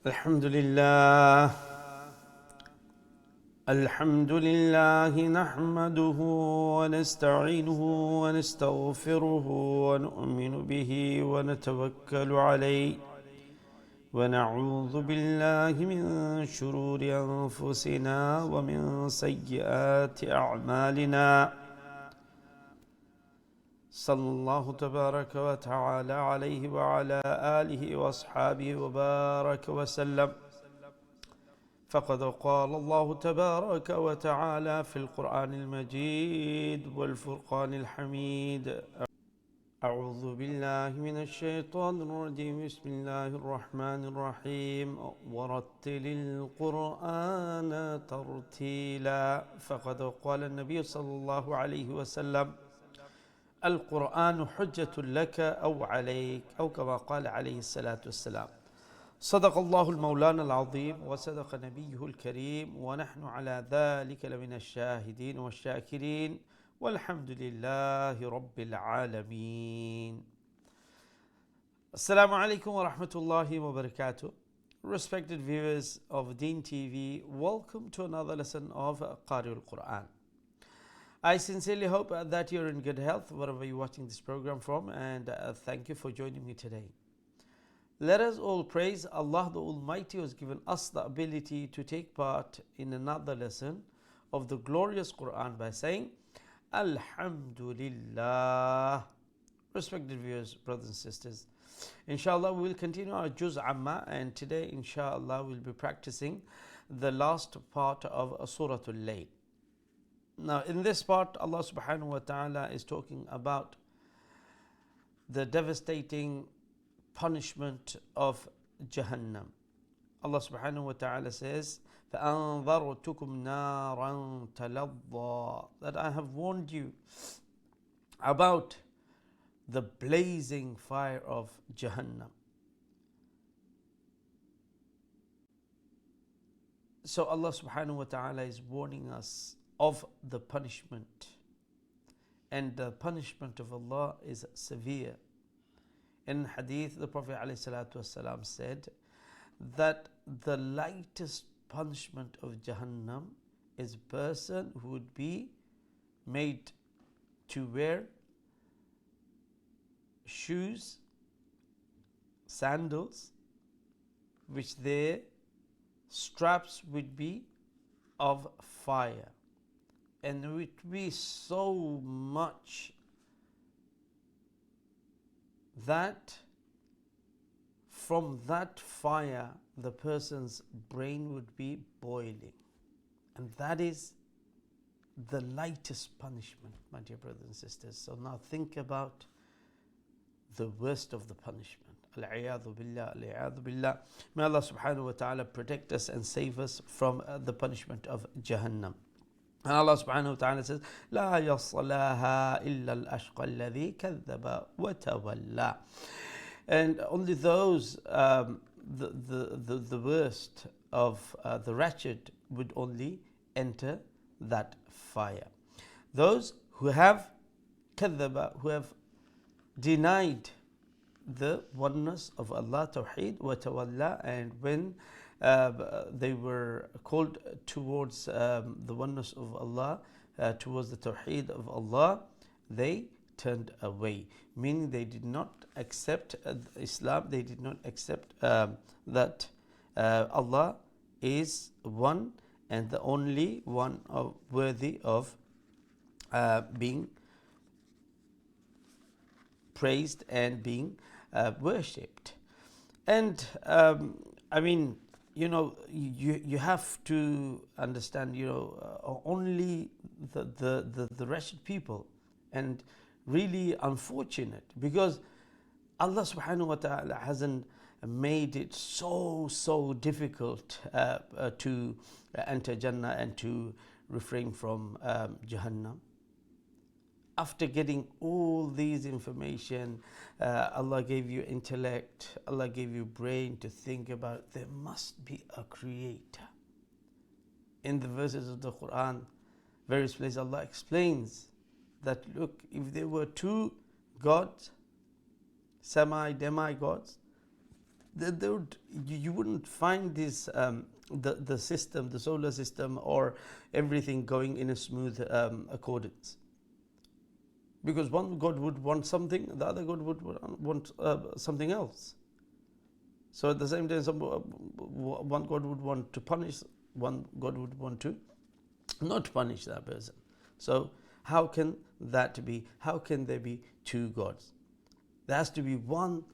الحمد لله الحمد لله نحمده ونستعينه ونستغفره ونؤمن به ونتوكل عليه ونعوذ بالله من شرور أنفسنا ومن سيئات أعمالنا صلى الله تبارك وتعالى عليه وعلى آله وأصحابه وبارك وسلم فقد قال الله تبارك وتعالى في القرآن المجيد والفرقان الحميد أعوذ بالله من الشيطان الرجيم بسم الله الرحمن الرحيم ورتل القرآن ترتيلا فقد قال النبي صلى الله عليه وسلم القرآن حجة لك أو عليك أو كما قال عليه الصلاة والسلام صدق الله المولانا العظيم وصدق نبيه الكريم ونحن على ذلك لمن الشاهدين والشاكرين والحمد لله رب العالمين. Assalamu alaikum wa rahmatullahi wa barakatuh. Respected viewers of Deen TV, welcome to another lesson of Qari'ul Quran. I sincerely hope that you're in good health wherever you're watching this program from, and thank you for joining me today. Let us all praise Allah the Almighty who has given us the ability to take part in another lesson of the glorious Quran by saying Alhamdulillah. Respected viewers, brothers and sisters, inshallah we will continue our Juz Amma, and today inshallah we'll be practicing the last part of Suratul Layl. Now in this part Allah subhanahu wa ta'ala is talking about the devastating punishment of Jahannam. Allah subhanahu wa ta'ala says فَأَنذَرْتُكُمْ نَارًا تَلَظَّى, that I have warned you about the blazing fire of Jahannam. So Allah subhanahu wa ta'ala is warning us of the punishment, and the punishment of Allah is severe. In hadith, the Prophet ﷺ said that the lightest punishment of Jahannam is a person who would be made to wear shoes, sandals, which their straps would be of fire, and it would be so much that from that fire the person's brain would be boiling. And that is the lightest punishment, my dear brothers and sisters. So now think about the worst of the punishment. Al-'iyadhu billah, al-'iyadhu billah. May Allah subhanahu wa ta'ala protect us and save us from the punishment of Jahannam. And Allah subhanahu wa ta'ala says, لا يصلاها إلا الأشقى الذي كذب وتولى. And only those, the worst of the wretched would only enter that fire. Those who have كذب, who have denied the oneness of Allah, Tawheed, وتولى, and when they were called towards the oneness of Allah, towards the Tawheed of Allah, they turned away, meaning they did not accept Islam, they did not accept that Allah is one and the only one worthy of being praised and being worshipped. And I mean, you have to understand, only the wretched people, and really unfortunate, because Allah subhanahu wa ta'ala hasn't made it so difficult to enter Jannah and to refrain from Jahannam. After getting all these information, Allah gave you intellect, Allah gave you brain to think about. There must be a creator. In the verses of the Quran, various places Allah explains that, look, if there were two gods, demi-gods, you wouldn't find this the system, the solar system, or everything going in a smooth accordance. Because one God would want something, the other God would want something else. So at the same time, one God would want to punish, one God would want to not punish that person. So how can that be? How can there be two gods? There has to be one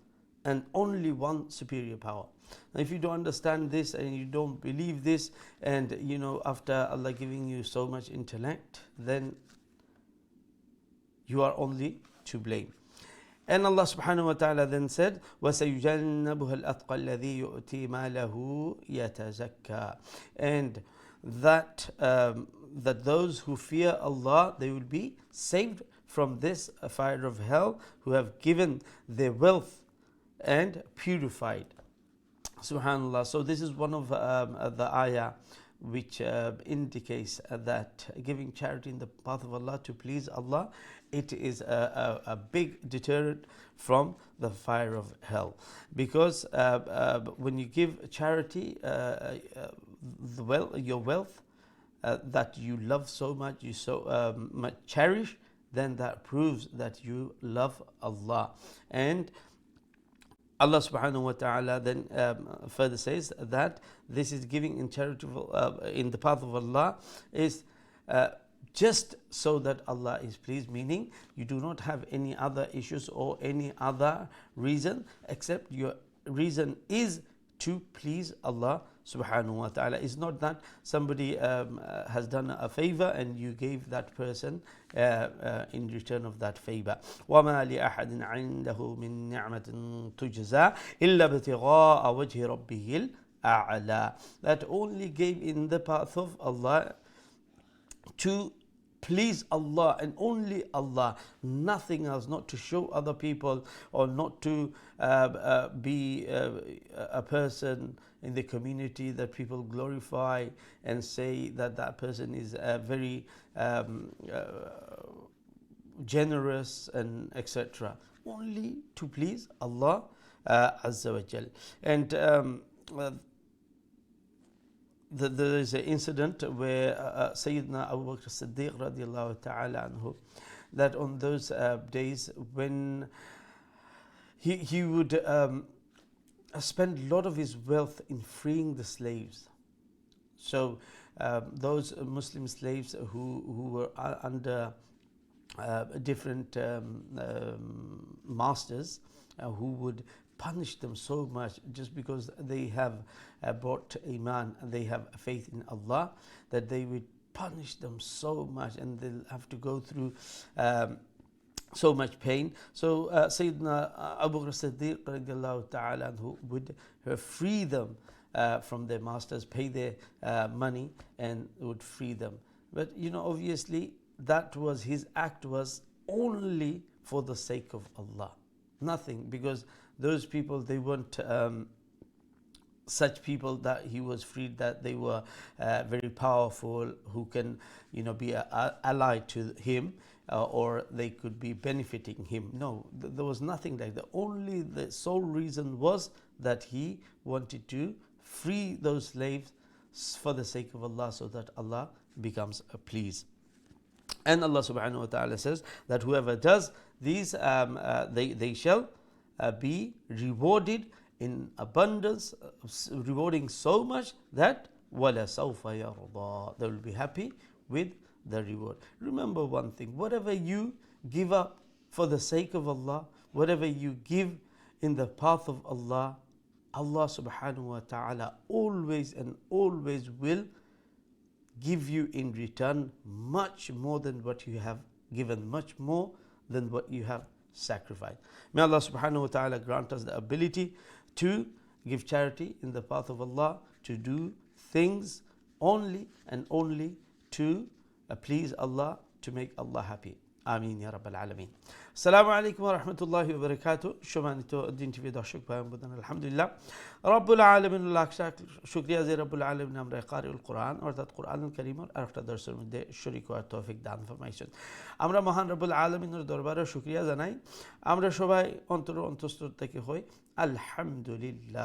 and only one superior power. Now, if you don't understand this and you don't believe this, and after Allah giving you so much intellect, then you are only to blame. And Allah subhanahu wa ta'ala then said, وَسَيُجَنَّبُهَا الْأَتْقَى الَّذِي يُؤْتِي مَالَهُ يَتَزَكَّى. And that those who fear Allah, they will be saved from this fire of hell, who have given their wealth and purified. Subhanallah. So this is one of the ayah which indicates that giving charity in the path of Allah to please Allah, it is a big deterrent from the fire of hell. Because when you give charity, your wealth that you love so much, you so much cherish, then that proves that you love Allah. And Allah subhanahu wa ta'ala then further says that this is giving in charitable in the path of Allah is just so that Allah is pleased, meaning you do not have any other issues or any other reason, except your reason is to please Allah subhanahu wa ta'ala. It's not that somebody has done a favor and you gave that person in return of that favor. وَمَا لِأَحَدٍ عِنْدَهُ مِن نِعْمَةٍ تُجْزَى إِلَّا ابْتِغَاءَ وَجْهِ رَبِّهِ الْأَعْلَى. That only gave in the path of Allah to please Allah and only Allah, nothing else, not to show other people or not to be a person in the community that people glorify and say that that person is very generous and etc. Only to please Allah Azza wa Jal. And there is an incident where Sayyidina Abu Bakr as-Siddiq radiallahu ta'ala anhu, that on those days when he would spend a lot of his wealth in freeing the slaves. So those Muslim slaves who were under different masters who would punish them so much just because they have brought Iman and they have faith in Allah, that they would punish them so much and they'll have to go through so much pain. So Sayyidina Abu Bakr as-Siddiq radiallahu ta'ala anhu would free them from their masters, pay their money and would free them. But obviously that was his act, was only for the sake of Allah, nothing, because those people, they weren't such people that he was freed, that they were very powerful, who can be an ally to him, or they could be benefiting him. No, there was nothing like that. Only the sole reason was that he wanted to free those slaves for the sake of Allah, so that Allah becomes pleased. And Allah subhanahu wa ta'ala says that whoever does these, they shall be rewarded in abundance, rewarding so much that وَلَا سَوْفَ يَرْضَى, they will be happy with the reward. Remember one thing, whatever you give up for the sake of Allah, whatever you give in the path of Allah, Allah subhanahu wa ta'ala always and always will give you in return much more than what you have given, much more than what you have sacrificed. May Allah subhanahu wa ta'ala grant us the ability to give charity in the path of Allah, to do things only and only to please Allah, to make Allah happy. Amin ya Rabbal Alameen. Assalamu alaikum wa rahmatullahi wa barakatuh. Shumanito din TV dashuk bayam budan alhamdulillah. Rabbul Alamin lakshak shukriya ze Rabbul Alamin amra qari al-Quran অর্থাৎ কোরআনুল কারীমের আরেকটা দর্শের মধ্যে শরীক হওয়ার তৌফিক দান ফরমাইছেন। আমরা মহান রব্বুল আলামিনের দরবারে শুকরিয়া জানাই। আমরা সবাই অন্তরস্থ থেকে হই আলহামদুলিল্লাহ।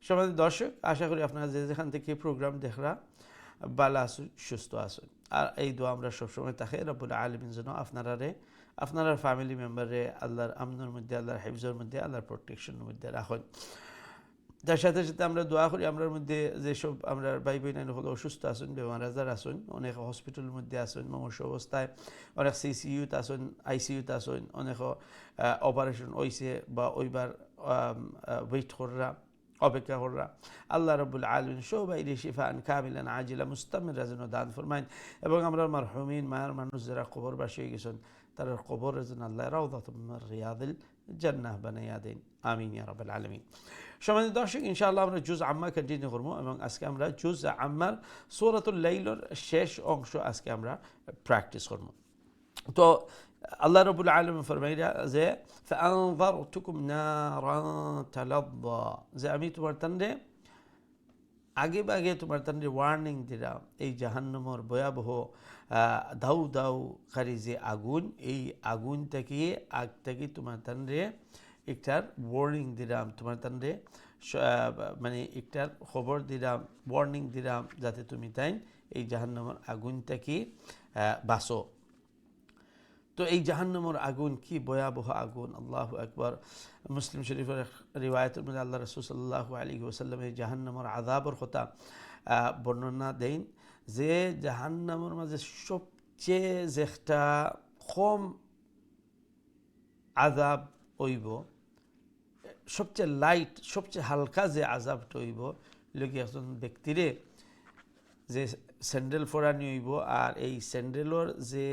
সম্মানিত দর্শক, আশা করি আপনারা যে যেখান থেকে প্রোগ্রাম দেখরা ভালো আসুন, সুস্থ আসুন। আর এই দোয়া আমরা সবসময় থাকে রব্বুল আলামিন যেন আপনার ফ্যামিলি মেম্বারে আল্লাহর আমনের মধ্যে, আল্লাহর হিফজের মধ্যে, আল্লাহর প্রোটেকশনের মধ্যে রাখুন। তার সাথে সাথে আমরা দোয়া করি আমরার মধ্যে যেসব আমরা ভাই বোন হলো অসুস্থ আসুন, বেমার আজার আসুন, অনেক হসপিটালের মধ্যে আসুন মমস্য অবস্থায়, অনেক সিসিইউতে আসুন, আইসিইউতে আসুন, অনেক অপারেশন হইছে বা ওইবার ওয়েট কররা, অপেক্ষা কররা। আল্লাহ রাব্বুল আলামিন সবাই শিফাআন কামিলান আজিলা মুস্তামিরা যেন দান ফরমাইন। এবং আমরা মারহুমিন মায়ের মানুষ যারা কবরবাসী হয়ে গেছেন, তারা কবরের জন্য আল্লাহ রাউদাতুম মির রিয়াদিল জান্নাহ বানাইয়া দেন। আমিন ইয়া রাব্বাল আলামিন। সম্মানিত দর্শক, ইনশাআল্লাহ আমরা জুজ আম্মা কন্টিনিউ করবো এবং আজকে আমরা জুজ আম্মার সূরাতুল লাইলের শেষ অংশ আজকে আমরা প্র্যাকটিস করব। তো আল্লাহ রাব্বুল আলামিন ফরমাইরা যে ফাআনযারতুকুম নারান তালাদ্দা, যে আমি তোমার তান্ডে আগে তোমার তান্ডে ওয়ার্নিং দিলাম এই জাহান্নামের ভয়াবহ দাউ দাউ কারি যে আগুন, এই আগুন থেকে আগ থেকে তোমার তান্ডে একটার ওয়ার্নিং দিলাম, তোমার তান্ডে মানে একটার খবর দিলাম, ওয়ার্নিং দিলাম, যাতে তুমি তাই এই জাহান্নামের আগুন থেকে বাঁচো। তো এই জাহান্নামের আগুন কি ভয়াবহ আগুন! আল্লাহু আকবার। মুসলিম শরীফের রিওয়ায়াতের মধ্যে আল্লাহ রাসূল সাল্লাল্লাহু আলাইহি ওয়াসাল্লাম এই জাহান্নামের আযাবের কথা বর্ণনা দেন যে জাহান্নামের মাঝে সবচেয়ে যেটা কম আযাব হইব, সবচেয়ে লাইট, সবচেয়ে হালকা যে আযাবটা হইব, লোক একজন ব্যক্তিরে যে স্যান্ডেল ফোরানি হইব, আর এই স্যান্ডেলের যে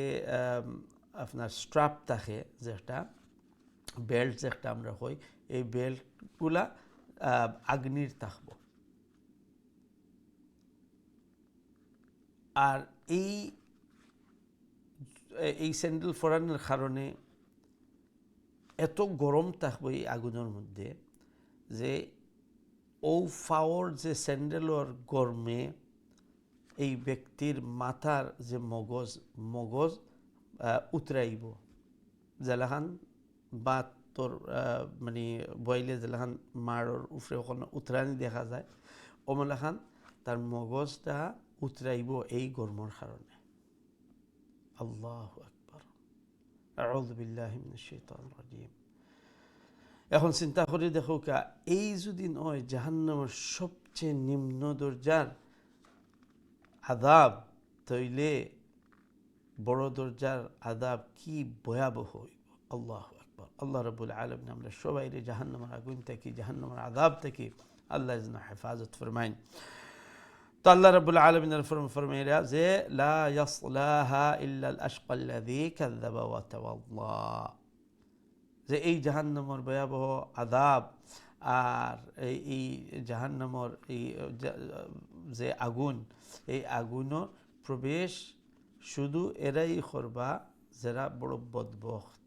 আপনার স্ট্রাপ থাকে, যেটা বেল্ট যেটা আমরা হই, এই বেল্টগুলা আগ্নির থাকবো। আর এই স্যান্ডেল ফোরানোর কারণে এত গরম থাকবে এই আগুনের মধ্যে যে ও ফাওয়ার যে স্যান্ডেলের গরমে এই ব্যক্তির মাথার যে মগজ উতরাইব, জেলাখান বা তোর মানে বইলে জেলাখান মাড়র উফরে ওখানে উতরানি দেখা যায়, ওমলাখান তার মগজটা উতরাইব এই গরমের কারণে। আল্লাহু আকবার। আউযু বিল্লাহি মিনাশ শাইতানির রাজিম। এখন চিন্তা করে দেখো কা, এই যদি নয় জাহান্নামের সবচেয়ে নিম্ন দরজার আযাব, তইলে বড় দরজার আযাব কি ভয়াবহ হইব! আল্লাহু আকবার। আল্লাহ রাব্বুল আলামিন আমরা সবাই জাহান্নামের আগুন থেকে, জাহান্নামের আযাব থেকে আল্লাহ যেন হেফাজত ফরমাইন। তো আল্লাহ রাব্বুল আলামিনের ফরমাইরা যে লা ইয়াসলাহা ইল্লাল আশকাল্লাযী কাযযাবা ওয়া তাওয়াল্লা, যে এই জাহান্নামের ভয়াবহ আযাব আর এই জাহান্নামের এই যে আগুন, এই আগুনের প্রবেশ শুধু এরাই করবা যারা বড় বদবখত,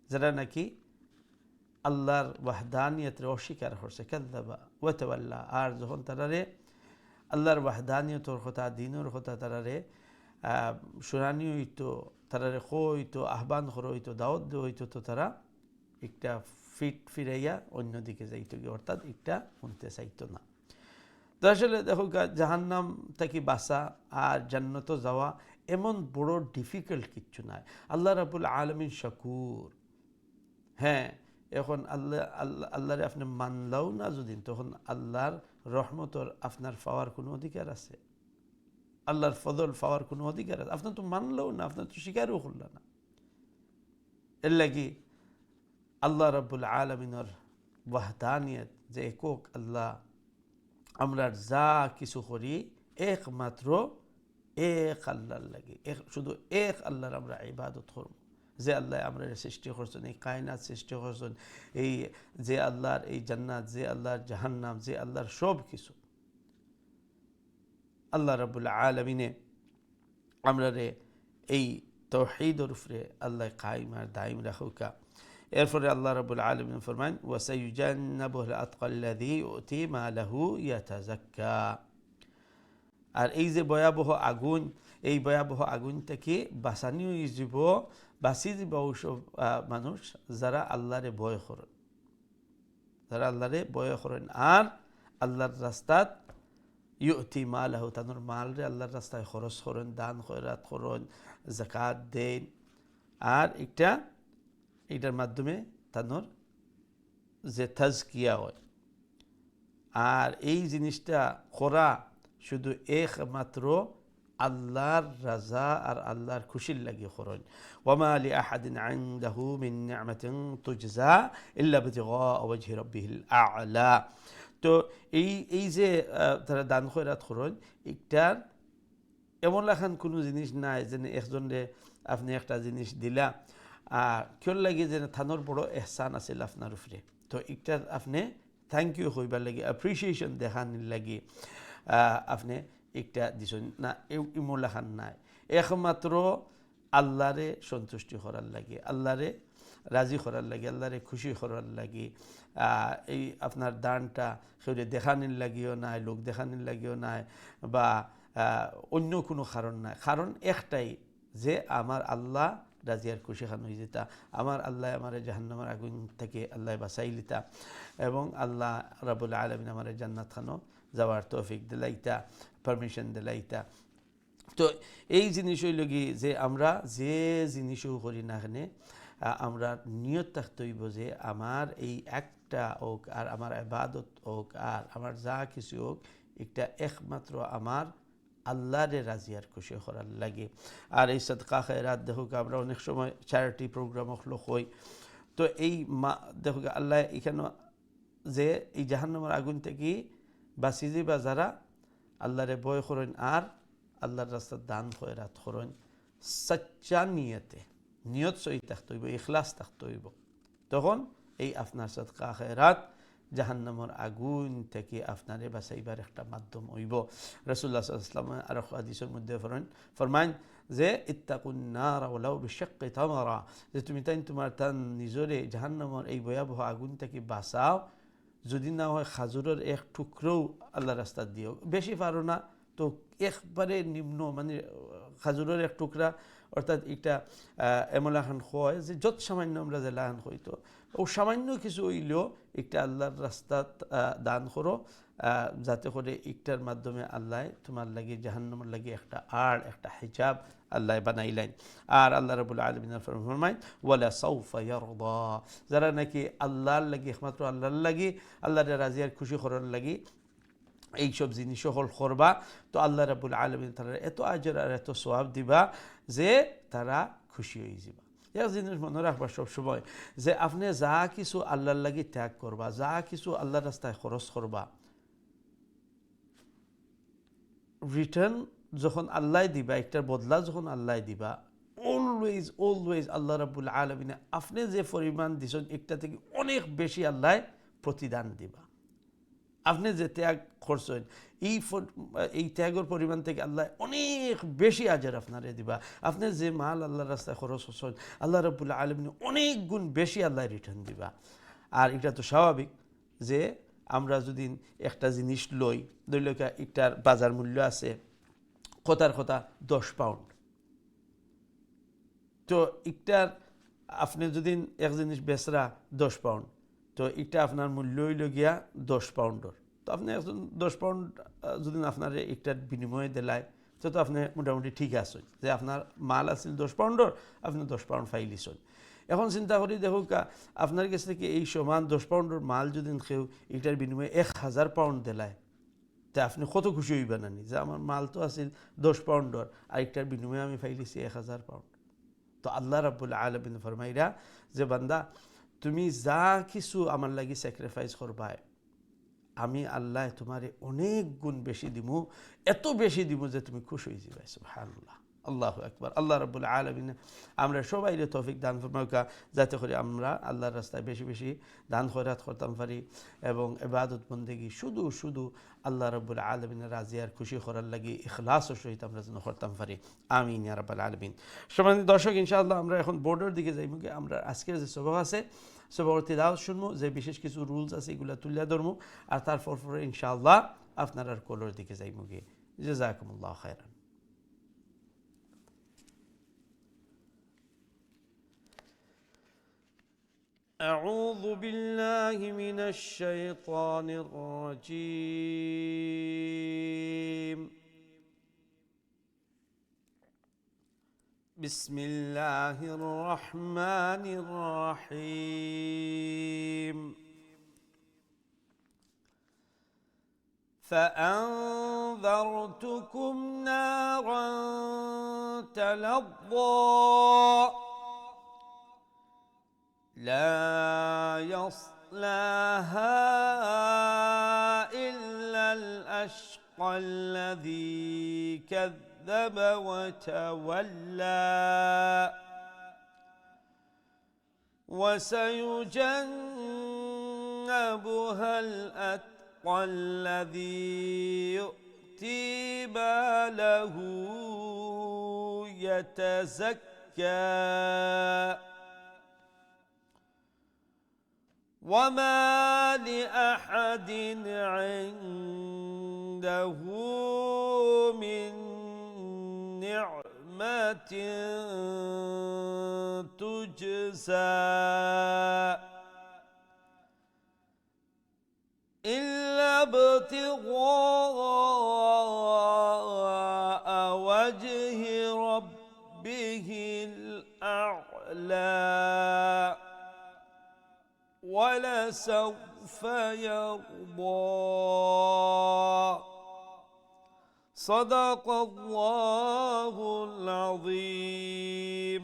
যারা নাকি আল্লাহর ওয়াহদানিয়তের অস্বীকার করছে, কাযযাবা ওয়া তাওয়াল্লা। আর যখন তারারে আল্লাহর ওয়াহদানিয়তের কথা, দ্বীনের কথা তারারে শুনানি হইতো, তারারে হইতো, আহ্বান করা হইতো, দাওয়াত দেওয়া হইতো, তো তারা একটা ফিরাইয়া অন্যদিকে যাইত গিয়ে, অর্থাৎ একটা শুনতে চাইতো না। তো আসলে দেখো জাহান্নাম থেকে বাঁচা আর জান্নাত যাওয়া এমন বড় ডিফিকাল্ট কিচ্ছু নাই। আল্লাহ রাব্বুল আলামিন শাকুর। হ্যাঁ, এখন আল্লাহরে আপনি মানলাও না যদি, তখন আল্লাহর রহমতর আপনার পাওয়ার কোনো অধিকার আছে? আল্লাহর ফজল পাওয়ার কোনো অধিকার আছে? আপনার তো মানলেও না, আপনার তো স্বীকারও করল না। এর লাগি আল্লাহ রাব্বুল আলামিনের ওয়াহদানিয়ত, যে একক আল্লাহ, আমরা যা কিছু করি একমাত্র এক আল্লাহর লাগে, শুধু এক আল্লাহর আমরা ইবাদত করব। যে আল্লাহ আমরা সৃষ্টি করছেন, এই কায়নাত সৃষ্টি করছেন, এই যে আল্লাহর এই জান্নাত, যে আল্লাহর জাহান্নাম, যে আল্লাহর সব কিছু, আল্লাহ রাব্বুল আলামিনে আমরা এই তাওহীদের উপরে আল্লাহ কায়েম আর দায়েম রাখুকা। এরপরে আল্লাহ রাব্বুল আলামিন ফরমান ওয়াসাইয়ুজান্নাবুল আতকাল্লাযী ইউতি মালাহু ইয়াতাযাক্কা। আর এই যে ভয়াবহ আগুন, এই ভয়াবহ আগুন থেকে বাঁচানি হয়ে যাব বাঁচি যাবা ওইসব মানুষ যারা আল্লাহরে ভয় করেন, যারা আল্লাহরে ভয় করেন আর আল্লাহর রাস্তাত ইউতি মালাহু তানোর মালরে আল্লাহর রাস্তায় খরচ করেন, দান খয়রাত করেন, যাকাত দেন, আর এটার মাধ্যমে তানোর যে তাজকিয়া হয়। আর এই জিনিসটা করা শুধু একমাত্র আল্লাহর রাজা আর আল্লাহর খুশির লাগে করেন। ওয়ামা লিআহাদিন ইনদাহু মিন নি'মাতিন তুজজা ইল্লা বিতিগা ওয়াজহি রাব্বিহিল আ'লা। তো এই যে তারা দান খয়রাত করেন, এটার এমন লাখান কোনো জিনিস নাই যে একজনে আপনি একটা জিনিস দিলা কেউ লাগে যে থানোর বড় এহসান আছিল আপনার উপরে, তো এটার আপনি থ্যাংক ইউ হইবার লাগে, অ্যাপ্রিসিয়েশন দেখানোর লাগে আপনি একটা দিছেন না, এমন লাখান নাই। একমাত্র আল্লাহরে সন্তুষ্টি করার লাগে, আল্লাহরে রাজি করার লাগে, আল্লাহরে খুশি করার লাগে। এই আপনার দানটা সেটা দেখানোর লাগিও নাই, লোক দেখানোর লাগিও নাই, বা অন্য কোনো কারণ নাই। কারণ একটাই, যে আমার আল্লাহ রাজিয়ার খুশি খান হয়ে যেতা, আমার আল্লাহ আমার জাহান্নামের আগুন থেকে আল্লাহ বাঁচাই লিতা, এবং আল্লাহ রাব্বুল আলামিন আমার জান্নাত খানো যাওয়ার তৌফিক দিলাইতা, পারমিশন দিলাইতা। তো এই জিনিস হইল কি, যে আমরা যে জিনিসও করি না এখানে আমরা নিয়ত থাকতে হইব যে আমার এই একটা হোক আর আমার ইবাদত হোক আর আমার যা কিছু হোক, এটা একমাত্র আমার আল্লাহরে রাজিয়ার খুশি করার লাগে। আর এই সাদকা খায়রাত দেখো আমরা অনেক সময় চ্যারিটি প্রোগ্রাম হলো হই, তো এই দেখো আল্লাহ এখানে যে এই জাহান্নামের আগুন থেকে বাঁচি যাবা যারা আল্লাহরে ভয় করেন আর আল্লাহর রাস্তায় দান খয়রাত করেন, সচ্চা নিয়তে, নিয়ত সহি থাকতে হইব, ইখলাস থাকতে হইব, তখন এই আপনার সাদকা খায়রাত জাহান্নামের আগুন থেকে আপনারে বাঁচাইবার একটা মাধ্যম হইব। রাসূলুল্লাহ সাল্লাল্লাহু আলাইহি ওয়াসাল্লাম আর হাদিসের মধ্যে ফরমান যে ইত্তাকুন নার ওয়ালাউ বিশাক্কি তামরা, যে তুমি তোমার নিজরে জাহান্নামের এই ভয়াবহ আগুন থেকে বাঁচাও, যদি না হয় খাজুরের এক টুকরোও আল্লাহ রাস্তা দিও, বেশি পারো না তো একবারে নিম্ন মানে খাজুরের এক টুকরা, অর্থাৎ এটা এমন লাখান হয় যে যত সামান্য আমরা যে লাহান হইতো ও সামান্য কিছু হইলেও একটা আল্লাহর রাস্তাত দান করো, যাতে করে একটার মাধ্যমে আল্লাহ তোমার লাগে জাহান্নামের লাগে একটা আর একটা হিজাব আল্লাহ বানাইলেন। আর আল্লাহ রাব্বুল আলামিনের ফরমায় ওয়ালা সাউফা ইয়ারদা, যারা নাকি আল্লাহর লাগে একমাত্র আল্লাহর লাগে আল্লাহর রাজিয়ার খুশি করার লাগে এইসব জিনিস হল করবা, তো আল্লাহ রাব্বুল আলামিন তারা এত আজর আর এত সওয়াব দিবা যে তারা খুশি হয়ে যাবা। এক জিনিস মনে রাখবা সবসময়, যে আপনি যা কিছু আল্লাহর লাগি ত্যাগ করবা, যা কিছু আল্লাহর রাস্তায় খরচ করবা, রিটার্ন যখন আল্লাহ দিবা, একটার বদলা যখন আল্লাহ দিবা, অলওয়েজ অলওয়েজ আল্লাহ রাব্বুল আলামিন আপনি যে পরিমাণ দিছেন একটা থেকে অনেক বেশি আল্লাহ প্রতিদান দিবা। আপনি যে ত্যাগ করছেন এই ত্যাগের পরিমাণ থেকে আল্লাহ অনেক বেশি আজর আপনারে দিবা। আপনি যে মাল আল্লাহর রাস্তায় খরচ করছেন আল্লাহ রাব্বুল আলামিন অনেক গুণ বেশি আল্লাহ রিটার্ন দিবা। আর এটা তো স্বাভাবিক যে আমরা যদি একটা জিনিস লই, ধরল একটার বাজার মূল্য আছে কথার কথা 10 পাউন্ড, তো একটার আপনি যদি এক জিনিস বেচরা 10 পাউন্ড, তো এটা আপনার মূল্য হইল গিয়া 10 পাউন্ডর, তো আপনি একজন 10 পাউন্ড যদি আপনার একটার বিনিময়ে দিলায়, তো আপনি মোটামুটি ঠিক আছেন যে আপনার মাল আছিল 10 পাউন্ডর, আপনি 10 পাউন্ড ফাইলিছেন। এখন চিন্তা করি দেখো আপনার কাছ থেকে এই সমান 10 পাউন্ডর মাল যদি কেউ এটার বিনিময়ে 1000 পাউন্ড দিলায়, তা আপনি কত খুশি হইবেন না যে আমার মাল তো আছিল 10 পাউন্ডর আর একটার বিনিময়ে আমি ফাইলিছি 1000 পাউন্ড। তো আল্লাহ রাব্বুল আলামিন ফরমাইরা যে বান্দা তুমি যা কিছু আমার লাগি স্যাক্রিফাইস করবা, আমি আল্লাহ তোমারে অনেক গুণ বেশি দিমু, এত বেশি দিমু যে তুমি খুশি হয়ে যাবে। সুবহানাল্লাহ, আল্লাহু আকবার। আল্লাহ রাব্বুল আলামিন আমরা সবাই তৌফিক দান ফরমাউকা, যাতে করে আমরা আল্লাহর রাস্তায় বেশি বেশি দান খয়রাত করতাম পারি এবং ইবাদত বন্দেগী শুধু শুধু আল্লাহ রাব্বুল আলামিনের রাজি আর খুশি করার লাগি ইখলাসের সহিত আমরা যেন করতাম পারি। আমিন ইয়া রাব্বাল আলামিন। সম্মানিত দর্শক, ইনশাআল্লাহ আমরা এখন বোর্ডের দিকে যাইমু। আমরা আজকের যে সবক আছে সবর তিলাওয়াত শুনবো, যে বিশেষ কিছু রুলস আছে এগুলো তুলে ধরবো, আর তারপর পরে ইনশাআল্লাহ আপনার আর কলর দিকে যাইমু গিয়ে। জাযাকুমুল্লাহু খায়রান। أعوذ بالله من الشيطان الرجيم بسم الله الرحمن الرحيم فأنذرتكم نارا تلظى لا يصلاها إلا الأشقى الذي كذب وتولى وسيجنبها الأتقى الذي يؤتي ماله يتزكى وما لأحد عنده من نعمة تجزى إلا ابتغاء وجه ربه الأعلى ولسوف يرضى صدق الله العظيم.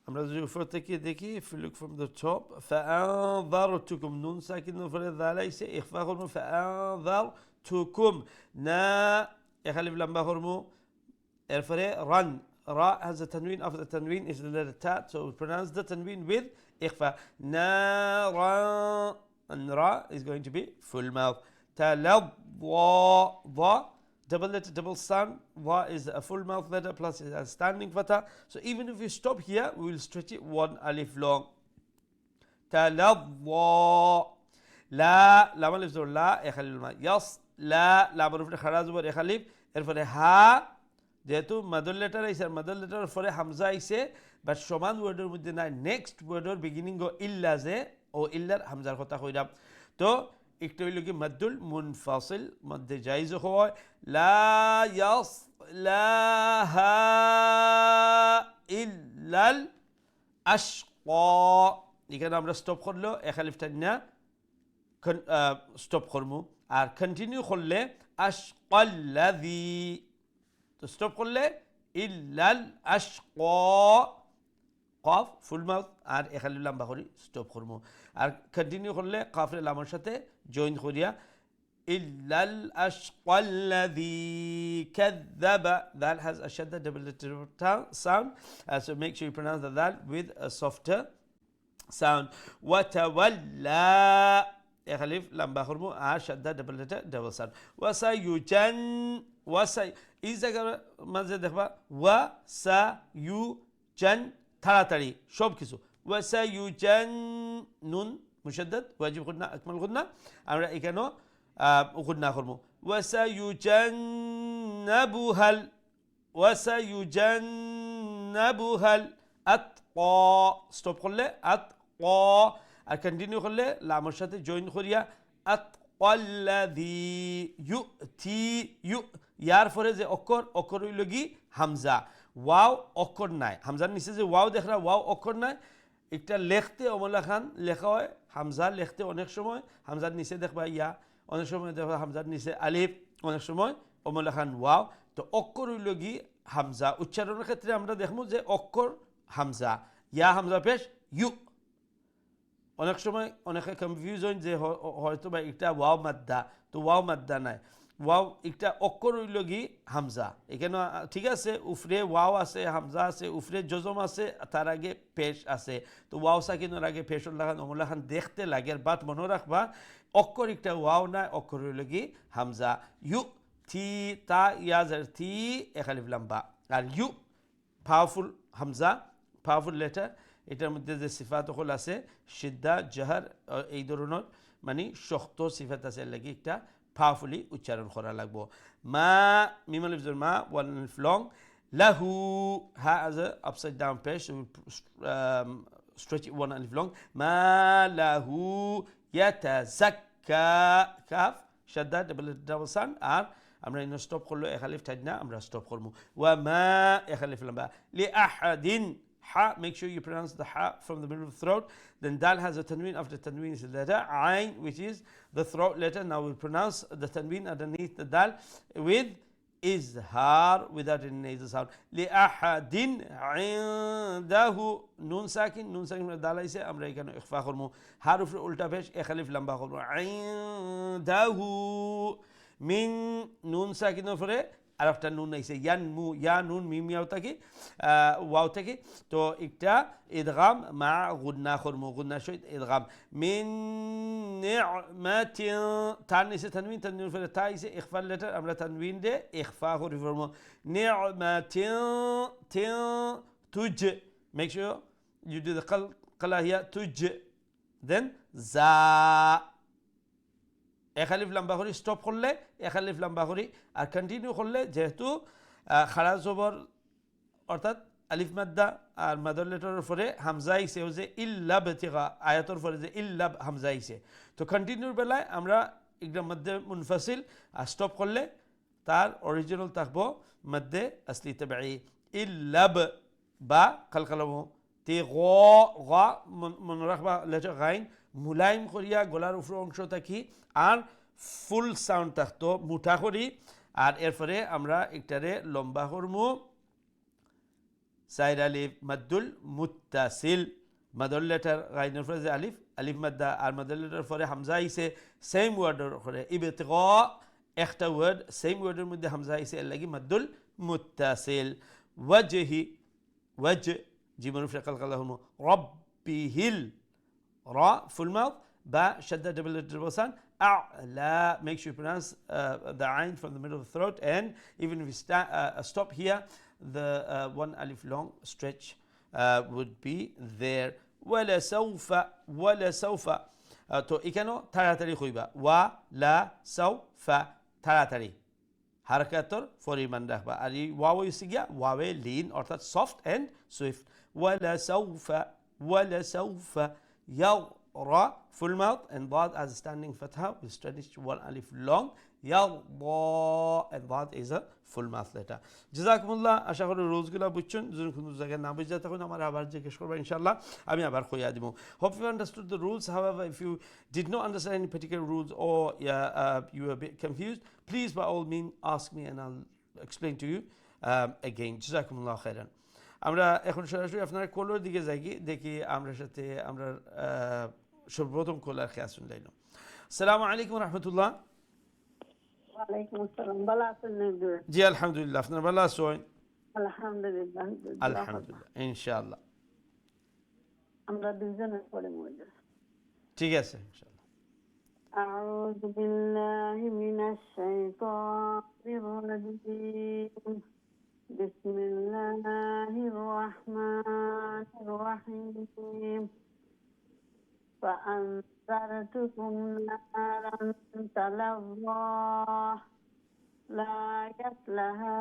আমরা যদি উপর থেকে দেখি, if you look from the top, فأنذرتكم নুন সাকিন উপরে দাল আইছে ইখফা করব فأنذرتكم না এখানে লম্বা করব এরপরে run ra has a tanween after the tanween is the letter ta, so we pronounce the tanween with ikhfa nara, and ra is going to be full mouth. Talawwa, double letter, double sound. Wa is a full mouth letter plus a standing fatha. So even if we stop here, we will stretch it one alif long. Talawwa, la, lam alif zor la, ekhalif ma. Yas, la, lam alif kharaz bar ekhalif. এরপরে হা যেহেতু mother letter আইছে, mother লেটারের পরে হামজা আইছে, but সমান ওয়ার্ডের মধ্যে নাই, next ওয়ার্ডের বিগিনিং ও ইল্লা যে ও ইল্লার হামজার কথা কইরাম। তো একটু হইল কি মাদ্দুল মুনফাসিল মধ্যে জায়েজ হয় লা ইয়াসলাহা ইল্লাল আশকা, এখানে আমরা স্টপ করলো এক আলিফ টান্না স্টপ করমু, আর কন্টিনিউ করলে আশকাল্লাযী, তো স্টপ করলে ইল্লাল আশকা কফ ফুল মাউথ আর এখানে লম্বা করি স্টপ করবো, আর কন্টিনিউ করলে কাফের লামের সাথে জয়েন করিয়া ইল্লাল আশকাল্লাযী কাযাবা, that has a shadda double letter sound, so make sure you pronounce the dal with a softer sound. Wa tawalla এখানে লম্বা করবো আর shadda double letter double sound. Wa sayujan, wa say এই জায়গার মাঝে দেখবা ওয়া সা ইউ জান তাড়াতাড়ি সব কিছু, ওয়া সা ইউ জান নুন মুশাদ্দাদ ওয়াজিব গুন্না আকমাল গুন্না, আমরা এখানেও গুন্না করব। ওয়া সা ইউ জান্নাবুহাল, ওয়া সা ইউ জান্নাবুহাল আতকা, স্টপ করলে আতকা, আর কন্টিনিউ করলে লামের সাথে জয়েন করিয়া আতকাল্লাযী ইউতি, ইউ ইয়ার পরে যে অক্ষর, অক্ষর হইল কি হামজা, ওয়াও অক্ষর নাই, হামজার নিচে যে ওয়াও দেখরা ওয়াও অক্ষর নাই, একটা লেখতে অমলা খান লেখা হয়, হামজা লেখতে অনেক সময় হামজার নিচে দেখবা ইয়া, অনেক সময় দেখবা হামজার নিচে আলিফ, অনেক সময় অমলা খান ওয়াও, তো অক্ষর হইল কি হামজা। উচ্চারণের ক্ষেত্রে আমরা দেখবো যে অক্ষর হামজা, ইয়া হামজা পেশ ইউ, অনেক সময় অনেকে কনফিউজ হন যে হয়তো বা একটা ওয়াও মাদ্দা, তো ওয়াও মাদ্দা নাই, ওয়াও একটা অক্ষর হইল কি হামজা, এখানে ঠিক আছে উফরে ওয়াও আছে, হামজা আছে, উফরে জজম আছে, তার আগে পেশ আছে, তো ওয়াও সাকিনের আগে পেশর লাগান অমলা খান দেখতে লাগে, বাট মনে রাখবা অক্ষর একটা ওয়াও নাই, অক্ষর হইল কি হামজা। ইউ থি তা ইয়াজার থি একালিফ লাম্বা, আর ইউ পাওয়ারফুল হামজা, পাওয়ারফুল লেটার, এটার মধ্যে যে সিফাত হল আছে সিদ্ধা জাহার এই ধরনের মানে শক্ত সিফাত আছে, লাগি একটা পাওয়ারফুলি উচ্চারণ করা লাগবো। মা মিম আলিফ জের মা, ওয়ান আলিফ লং, লাহু হা as a upside down পেশ, stretch one alif long. Ma lahu yatazakka. Kaf shadda double sound আর আমরা ইনো স্টপ করলো এক আলিফ টাইট না আমরা স্টপ করব ওয়া মা এক আলিফ লম্বা লি আহাদিন ha make sure you pronounce the ha from the middle of the throat. Then dal has a tanween. After tanween is the letter ain, which is the throat letter. Now we'll pronounce the tanween underneath the dal with izhar without any nasal sound. Li ahadin indahu nun sakin dal aise amra ekhane ikhfa korbo haruf ulta pesh ek alif lamba korbo indahu min nun sakin pore আর একটা নুন আইছে ইয়ান মু ইয়া নুন মিম ইয়াও থাকি wow থাকি তো একটা ইদগাম মা গুন্না করমু গুন্না সহিত ইদগাম মিন নি'মাতিন তান ইসে তানবিন তানবিন ফলে তা ইসে ইখফা লেটার আমরা তানবিন দে ইখফা করি ফরমু নি'মাতিন তিন তুজ make sure you do the qala here tuj then za এক আলিফ লম্বা করে স্টপ করলে এক আলিফ লম্বা করে আর কন্টিনিউ করলে যেহেতু খাড়া জবর অর্থাৎ আলিফ মাদ্দা আর মাদার লেটারের পরে হামজা আইছে ও যে ইল্লা বেতিগা আয়াতের পরে যে ইল্লা হামজা আইছে তো কন্টিনিউর বেলায় আমরা একদম মধ্যে মুনফাসিল আর স্টপ করলে তার অরিজিনাল থাকবো মধ্যে আসলি তাবিঈ ইল্লাব বা কলকলামু তে গ মনে রাখবা লেটার গাইন মুলাইম করিয়া গলার উপর অংশ থাকি আর ফুল সাউন্ড থাকতো মুঠা করি আর এরপরে আমরা একটারে লম্বা করমু সাইর আলিফ মাদ্দুল মুত্তাসিল মাদার লেটার গাইনের পরে যে আলিফ আলিফ মাদ্দা আর মাদার লেটার পরে হামজা আইছে সেম ওয়ার্ডের পরে ইবতিগা একটা ওয়ার্ড সেম ওয়ার্ডের মধ্যে হামজা আইছে এর লাগি মাদ্দুল মুত্তাসিল ওয়াজহি ওয়াজ জিমরুফ কলকলা হমু রব্বিহিল ra full mouth ba shadda double sound a'la make sure you pronounce the ain from the middle of the throat and even if you stop here the one alif long stretch would be there wala sawfa to ikano taratari khoiba wa la sawfa taratari harakator poriman rakhba ar ei waw isigia wawe lean orthat soft and swift wala sawfa يرى full mouth and ضاد as a standing fatha we stretch one alif long يرضى and ضاد is a full mouth letter জাযাকুমুল্লাহ আশা করি রুলসগুলো বুঝছেন যদি কোনো জায়গায় না বুঝতে তখন আমার আবার জিজ্ঞেস করবেন ইনশাআল্লাহ আমি আবার কইয়া দিব hope you understood the rules however if you did not understand any particular rules or you were a bit confused please by all means ask me and I'll explain to you again জাযাকুমুল্লাহ খাইরান আমরা এখন সরাসরি আপনার colour দিকে যাই দেখি আমরা সাথে আমরা সর্বপ্রথম কলার খেয়া শুনলাইলাম আসসালামু আলাইকুম রাহমাতুল্লাহ ওয়ালাইকুম আসসালাম ভালো আছেন জি আলহামদুলিল্লাহ আপনার ভালো আছেন আলহামদুলিল্লাহ আলহামদুলিল্লাহ ইনশাআল্লাহ আমরা দুজনে পড়ে মজা ঠিক আছে ইনশাআল্লাহ আউযু বিল্লাহি মিনাশ শাইতানির রাজিম بسم الله الرحمن الرحيم فأنذرتكم نارا تلظى لا يصلها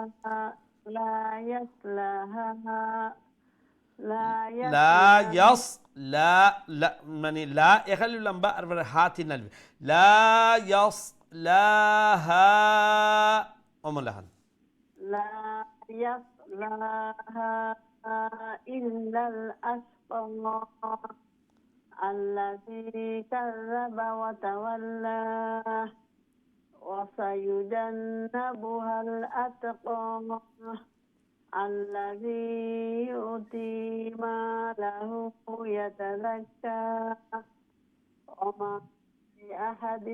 মানে লা এখানে লম্বা আর হাতি নালবে লা ইয়াসলাহা ওমলাহান لا يصلاها إلا الأشقى الذي كذب وتولى وسيجنبها الأتقى الذي يؤتي ماله يتزكى وما لأحد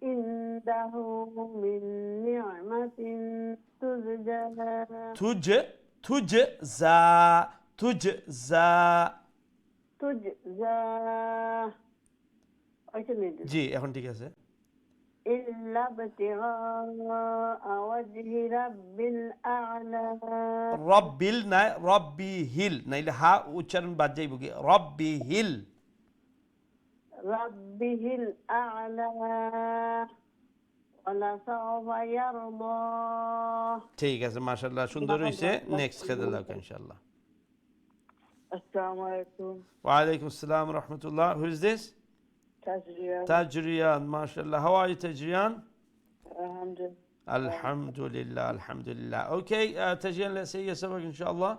عنده من نعمة تجزى জি এখন ঠিক আছে إلا ابتغاء وجه رب الأعلى রব্বিল না রব্বিহিল নাইলে হা উচ্চারণ বাদ যাইব কি রব্বিহিল ربه الأعلى ولسوف يرضى ঠিক আছে মাশাআল্লাহ সুন্দর হইছে নেক্সট খেতে দাও ইনশাআল্লাহ Assalamu alaikum. Wa alaikum assalam wa rahmatullah. Who is this? Tajriya. Tajriyan, mashallah. How are you, Tajriyan? Alhamdulillah. Alhamdulillah, alhamdulillah. Okay, Tajriyan, let's say your sabak, inshallah.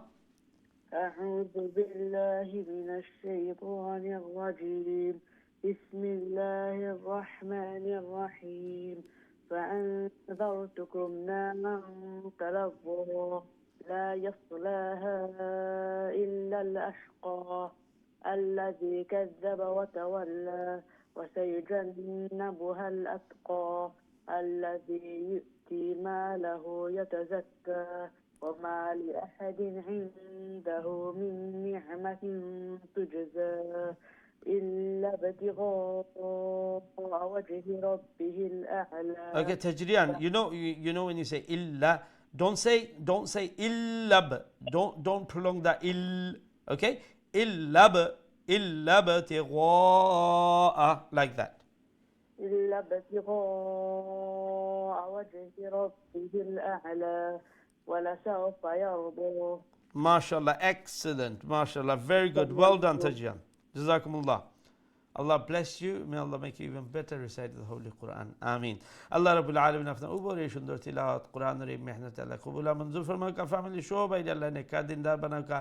أعوذ بالله من الشيطان الرجيم. بسم الله الرحمن الرحيم. فأنذرتكم نارا تلظى لا يصلاها إلا الأشقى الذي كذب وتولى وسيجنبها الأتقى الذي يؤتي ماله يتزكى وما لأحد عنده من نعمة تجزى إلا ابتغاء وجه ربه الأعلى. Okay, Tajriyan, you know when you say illa, don't say illab. Don't prolong the ill. Okay, illab, tigha'a, like that. إلا ابتغاء وجه ربه الأعلى ولسوف يرضى. MashaAllah, excellent. MashaAllah, very good. Well done, Tajriyan. Jazakumullah. Allah bless you. May Allah make you even better recite the Holy Quran. Ameen. Allah Rabbul Alamin afna ubore shundor tilawat Quran রে মেহনত আল্লাহ কবুল মঞ্জুর ফরমাকা family সবাই আল্লাহ নেকা দিনদার বানাওকা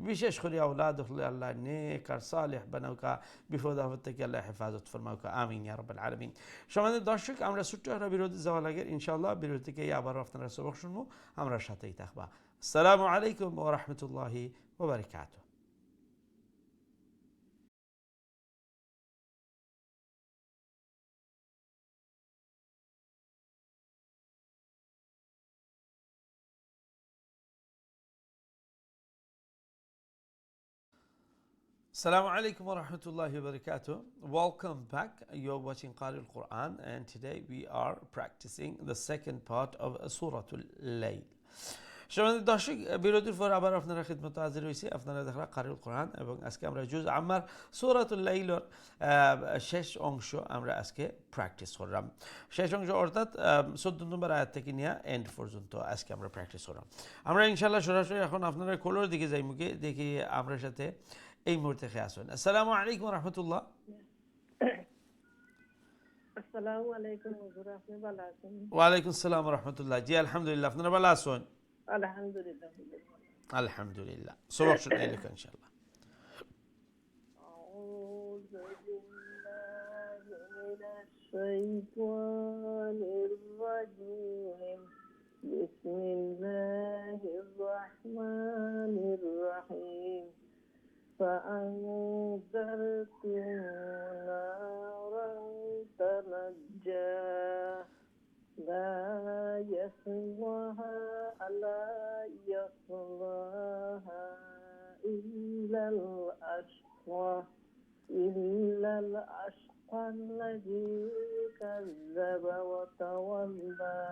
বিশেষ করে আওলাদ আল্লাহ নেক আর সালেহ বানাওকা বিপদ আপদ থেকে আল্লাহ হেফাজত ফরমাওকা আমিন ইয়া রাব্বাল আলামিন। সম্মানিত দর্শক, আমরা ছোট্ট একটা বিরতি যাওয়ার আগে ইনশাআল্লাহ বিরতি থেকে আবার আপনারা সবক শুনবো, আমরা সাথেই থাকবা। আসসালামু আলাইকুম ওয়া রাহমাতুল্লাহি ওয়া বারাকাতুহু। Assalamu alaikum wa rahmatullahi wa barakatuh. Welcome back. You're watching Qari al-Quran, and today we are practicing the second part of Surah Al-Layl. সম্মানিত দর্শক, বিরতির পর আবার আপনারা খিদমতে হাজির হয়েছি। আপনারা দেখরা কারি আল-কোরআন এবং আজকে আমরা জুজ আম্মার সূরাতুল লাইলের শেষ অংশ আমরা আজকে প্র্যাকটিস করলাম। শেষ অংশ অর্থাৎ 14 নম্বর আয়াত থেকে নিয়ে এন্ড পর্যন্ত আজকে আমরা প্র্যাকটিস করলাম। আমরা ইনশাআল্লাহ সরাসরি এখন আপনারা কোলোর দিকে যাই, মুখে দেখি আমরা সাথে এই মুহূর্তে খেয়ে আসুন। আসসালামু আলাইকুম রহমতুল্লাহ। আসসালামু আলাইকুম হুজুর, আপনি ভালো আছেন? ওয়ালাইকুম আসসালাম রহমতুল্লাহ। জি আলহামদুলিল্লাহ, আপনারা ভালো আছেন? আলহামদুলিল্লাহ। আলহামদুলিল্লাহ। সবক শুনাই লেখা ইনশাআল্লাহ। أعوذ بالله من الشيطان الرجيم. بسم الله الرحمن الرحيم. فأنذرتكم نارا تلظى لا يصلاها إلا الأشقى الذي كذب وتولى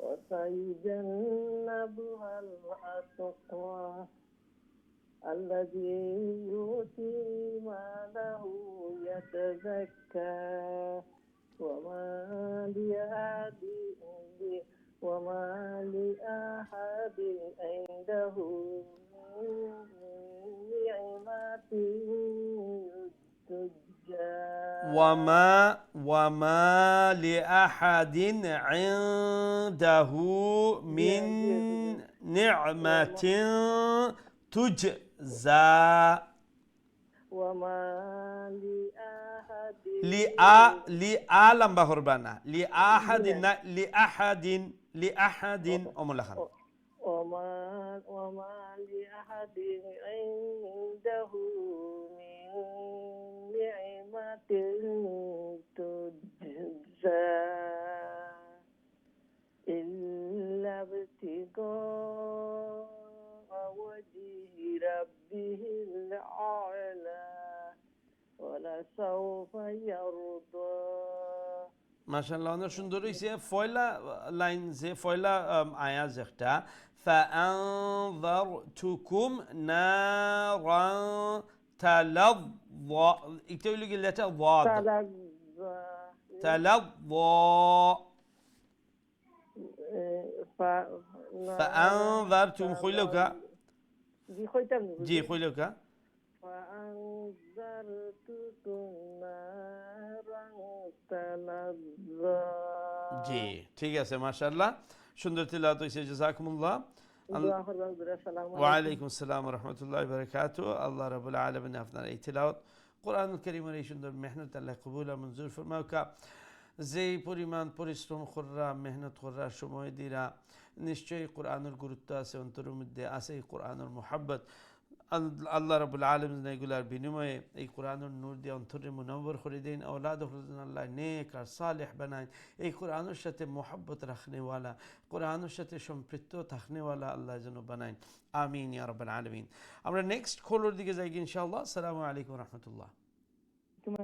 وسيجنبها الأتقى الذي يؤتي ماله يتزكى وما لأحد عنده نعمة تجزى وما لأحد عنده من نعمة تجزى وما لأحد لآلم بهربانا لأحد أملاخان وما لأحد عنده من نعمة تجزى إلا ابتغاء وجه ربه الأعلى ولسوف يرضى. মাশাআল্লাহ, অনেক সুন্দর হয়েছে। পয়লা লাইন যে পয়লা আয়াত যেটা فأنذرتكم نارا تلظى, একটু হইল কি লেটার ضاد تلظى فأنذرتكم خلوك জি কইতাম নি জি হুজুর কইলো কা فأنذرتكم نارا تلظى জি ঠিক আছে মাশাআল্লাহ সুন্দর তিলাওয়াত হইছে জাযাকুমুল্লাহ দোয়া করবা হুজুর আসসালামু আলাইকুম ওয়ালাইকুম আসসালাম রহমতুল্লাহ বারাকাতু আল্লাহ রাবুল আলমিন আপনার এই তিলাওয়াত কোরআনুল কারীমের এই সুন্দর মেহনত আল্লাহ কবুল আর মঞ্জুর ফরমাউকা যেই পরিমাণ পরিশ্রম কররা মেহনত কররা সময় দিরা নিশ্চয়ই কোরআনের গুরুত্ব আছে অন্তরের মধ্যে আছে এই কোরআনের মোহাব্বত আল্লাহ রাবুল আলমিন এগুলার বিনিময়ে এই কোরআনের নূর দিয়ে অন্তরে মুনাব্বর করে দিন আওলাদ আল্লাহ নেক আর সালেহ বানায় এই কোরআনের সাথে মোহাব্বত রাখনেওয়ালা কোরআনের সাথে সম্পৃক্ত থাকনেওয়ালা আল্লাহ যেন বানায় আমিন ইয়া রাব্বাল আলামিন আমরা নেক্সট খোলোর দিকে যাই ইনশাআল্লাহ আসসালামু আলাইকুম রহমতুল্লাহ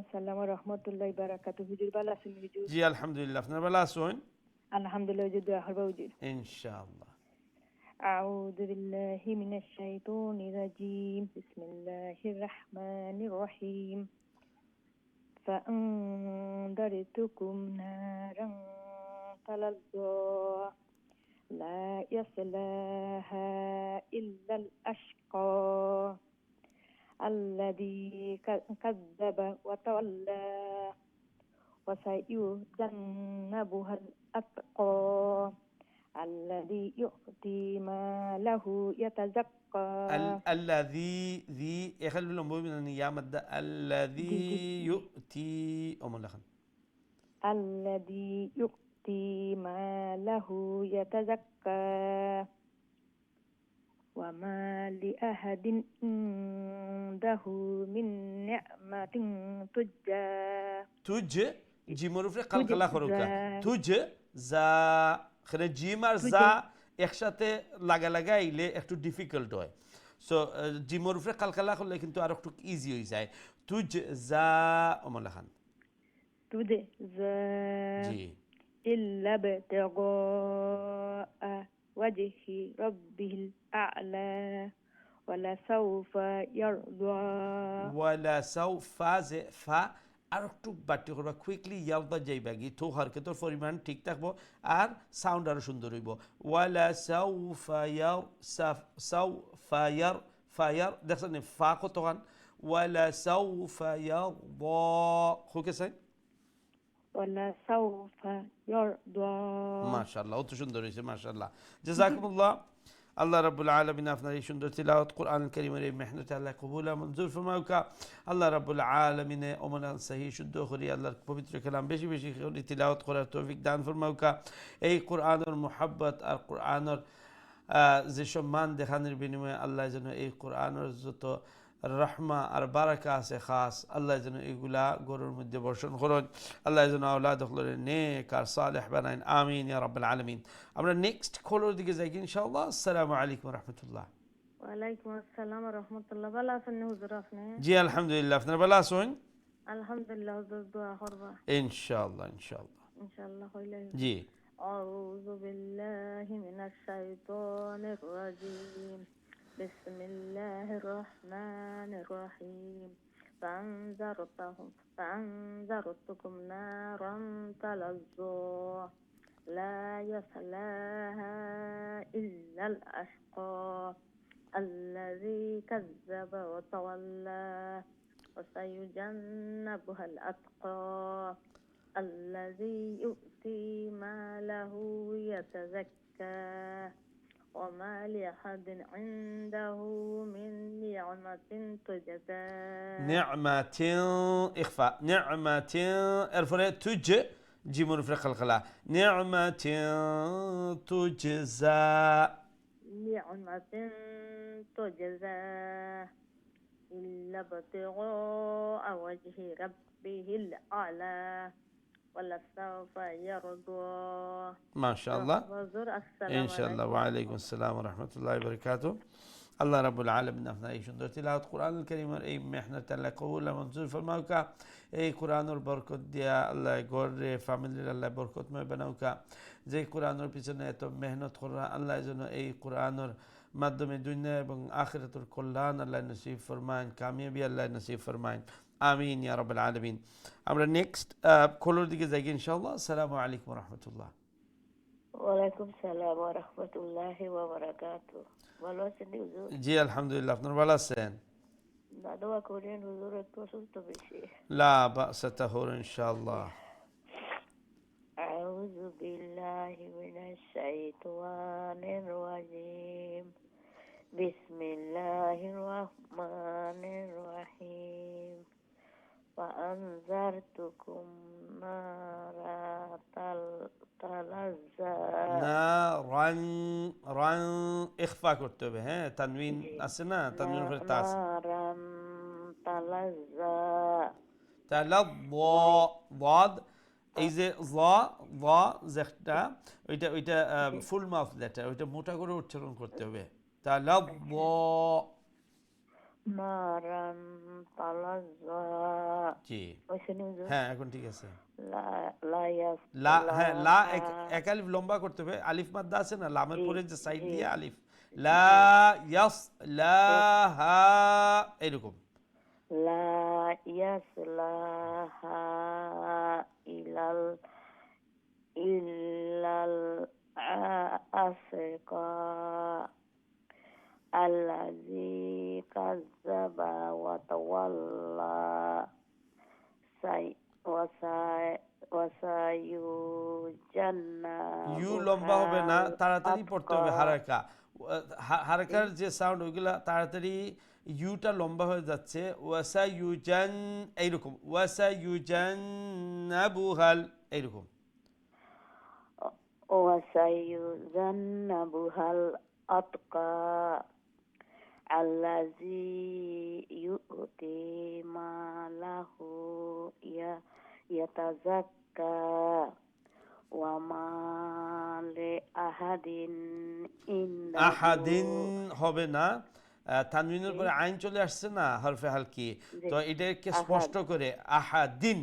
আসসালাম ওয়া রাহমাতুল্লাহি ওয়া বারাকাতুহু হুজুর ভালো আছেন হুজুর জি আলহামদুলিল্লাহ আপনারা ভালো আছেন আলহামদুলিল্লাহ হুজুর দোয়া করবা হুজুর ইনশাআল্লাহ আউযু বিল্লাহি মিনাশ শাইতানির রাজীম বিসমিল্লাহির রাহমানির রহিম فأنذرتكم نارا تلظى لا يصلاها إلا الأشقى الذي كذب وتولى وسيجنبها الأتقى الذي يؤتي ماله يتزكى الذي ذي يخلي لهم من النيام الذي يؤتي لخن الذي يؤتي ماله يتزكى وما لأحد عنده من نعمة تجزى জি মরুফে কালকালা খরকা তুজ যা খরে জিম আর যা একসাথে লাগাইলে একটু ডিফিকাল্ট হয় সো জি মরুফে কালকালা করলে কিন্তু আর একটু ইজি হয়ে যায় তুজ যা অমলা খান تجزى জি إلا ابتغاء وجه ربه الأعلى ولسوف يرضى ওয়ালা সাউফা যে ফা আর একটু বাটি করবা কুইকলি ইয়ালদা যাইবা গি তো হারকেতর পরিমাণ ঠিক থাকবো আর সাউন্ড আরো সুন্দর হইব ওয়ালা সাউফায়ার সাউফায়ার ফায়ার দেখছেন ফা কতখান ওয়ালা সাউফায়ার দ হোকে সাইন ولسوف يرضى মাশাআল্লাহ অত সুন্দর হয়েছে মাশাআল্লাহ জাযাকুমুল্লাহ আল্লাহ রাব্বুল আলামিন আপনার এই সুন্দর তিলাওয়াত কোরআনুল কারীমের এই মেহনত আল্লাহ কবুল আর মঞ্জুর ফরমাউকা আল্লাহ রাব্বুল আলামিন ওমান সহি শুদ্ধ করি আল্লাহর পবিত্র কালাম বেশি বেশি করে তিলাওয়াত করার তৌফিক দান ফরমাউকা এই কোরআনের মুহাব্বত আর কোরআনের যে সম্মান দেখানোর বিনিময়ে আল্লাহ যেন এই কোরআনের যত রহমা আর বারাকা আছে খাস আল্লাহ যেন এগুলা গরুর মধ্যে বর্ষণ করুন আল্লাহ যেন আওলাদ হলেন নেক আর সালেহ বানাইন আমিন ইয়া রাব্বাল আলামিন আমরা নেক্সট খোলোর দিকে যাই ইনশাআল্লাহ আসসালামু আলাইকুম রহমতুল্লাহ ওয়ালাইকুম আসসালাম ওয়া রাহমাতুল্লাহ ভালো আছেন হুজুর আপনি জি আলহামদুলিল্লাহ আপনারা ভালো আছেন আলহামদুলিল্লাহ হুজুর দোয়া করবা ইনশাআল্লাহ ইনশাআল্লাহ ইনশাআল্লাহ হইলে জি أعوذ بالله من الشيطان الرجيم بسم الله الرحمن الرحيم فأنذرتكم نارا تلظى لا يصلاها إلا الأشقى الذي كذب وتولى وسيجنبها الأتقى الذي يؤتي ماله يتزكى وما لأحد عنده من نعمة تجزى نعمة إخفاء نعمة ارفع تج جيمون في الخلقلة نعمة تجزى نعمة تجزى إلا ابتغاء وجه ربه الأعلى ولسوف يرضى ما شاء الله السلام إن شاء الله وعليكم السلام ورحمة الله وبركاته الله رب العالمين أفنى أي شندر تلاوة القرآن الكريم أي محنة الله قبول منزول فرماوكا أي قرآن البركة ديا الله يقول فاميلي الله بركة ما بناوكا زي قرآن البيسنة يتم محنة قرآن الله يزنو أي قرآن মাধ্যমে দুনিয়া এবং আখিরাতের কল্যাণ আল্লাহ নসিব ফরমায়েন কামিয়াবি আল্লাহ নসিব ফরমায়েন আমিন ইয়া রাব্বাল আলামিন আমরা নেক্সট খোলোর দিকে যাই ইনশাআল্লাহ আসসালামু আলাইকুম ওয়া রাহমাতুল্লাহ ওয়ালাইকুম সালাম ওয়া রাহমাতুল্লাহি ওয়া বারাকাতুহু। ভালো আছেন হুজুর? জি আলহামদুলিল্লাহ, আপনার ভালো আছেন? না, দোয়া করেন হুজুর, একটু অসুস্থ বেশি। লা বা'সা তাহুর ইনশাআল্লাহ। আউযু বিল্লাহি মিনাশ শাইতানির রাজিম। বিসমিল্লাহির রহমানির রহিম। فأنذرتكم نارا تلظى না, রান রান ইখফা করতে হবে, হ্যাঁ, তানবিন আছে না, তানবিনের উপরে তা আছে। نارا تلظى তাহলে ওয়াদ, এই যে ওয়া যেটা, ওইটা ওইটা ফুল মাউথ লেটার, ওইটা মোটা করে উচ্চারণ করতে হবে। তাহলে نارا تلظى জি, ওইখানে হুজুর হ্যাঁ এখন ঠিক আছে। লা লা লা, হ্যাঁ, লা ইয়াসলাহা এক আলিফ লম্বা করতে হবে, আলিফ মাদ্দা আছে না, লামের জি পরে যে সাইড জি দিয়ে আলিফ, লা ইয়াস ইয়াস লাহা, এরকম। লা ইয়াসলাহা ইলাল ইল্লাল আসকা আল্লাযী কাযযাবা ওয়া তাওয়াল্লা সাই ওয়াসাই ইউ লম্বা হবে না, ওয়াসায়ুজান্নাবুহাল তাড়াতাড়ি পড়তে আতকা হবে হারাকা। হারাকার যে সাউন্ড, ওইগুলা তাড়াতাড়ি, ইউটা লম্বা হয়ে যাচ্ছে। ওয়াসা ইউজান, এইরকম, ওয়াসা ইউজান্নাবুহাল, এইরকম। ওয়াসায়ুজান্নাবুহাল আতকা আল্লাযী ইউ'তি মালাহু ইয়াতাযাক্কা ওয়া মা লিআহাদিন আহাদিন ইনদাহু হবে না, তানবিনের জি পরে আইন চলে আসছে না, হরফে হালকি। জি তো এটাকে আহাদ স্পষ্ট করে আহাদিন,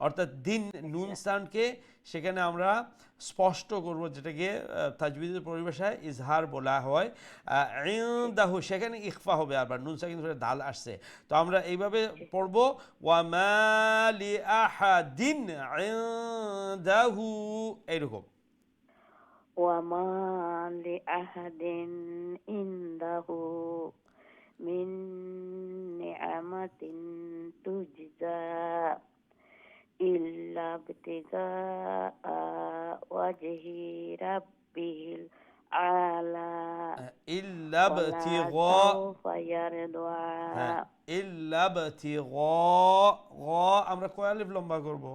অর্থাৎ দিন, নুন আচ্ছা সাউন্ডকে সেখানে আমরা স্পষ্ট করব, যেটাকে তাজবিদের পরিভাষায় ইজহার বলা হয়। জি ইনদাহু সেখানে ইখফা হবে, আবার নুন সাকিন ধরে দাল আসছে। তো আমরা এইভাবে জি পড়ব, ওয়া মা লিআহাদিন ইনদাহু, এইরকম। ওয়া মা লিআহাদিন ইনদাহু মিন নি'মাতিন তুজজা ইল্লা ইবতিগাআ ওয়াজহি রাব্বিহিল আলা ইল্লা ওয়ালা বতিগা, সাওফা ইয়ারদা। হ্যাঁ, ইল্লা বতিগা, গ আমরা কয় আলিফ লম্বা করব?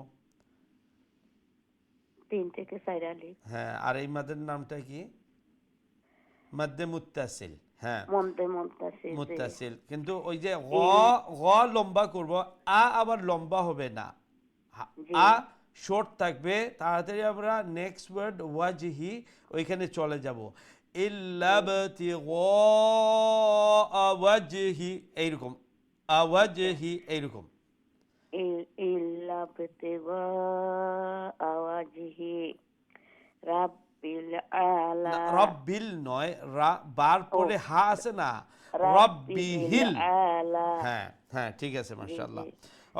3 থেকে 4 আলিফ হ্যাঁ, আর এই মাদের নামটা কি? মাদ্দে মুত্তাসিল, হ্যাঁ, মন্তে মন্তাসির জি মুত্তাসিল। কিন্তু ওই যে ইল গ লম্বা করব, আবার লম্বা হবে না, জি আ শর্ট থাকবে। তাড়াতাড়ি আমরা নেক্সট ওয়ার্ড ওয়াজহি, ওইখানে চলে যাব। ইল্লা জি বতিগা ওয়াজহি, এইরকম, আচ্ছা আওয়াজহি, এইরকম। ইল্লা ইবতিগাআ ওয়াজহি রাব্বিল না, আলা রব্বিল নয়, বার ও পরে হা আছে না, রাব্বিহিল রব্বিহিল, আলা হ্যাঁ হ্যাঁ ঠিক আছে, জি মাশাআল্লাহ। জি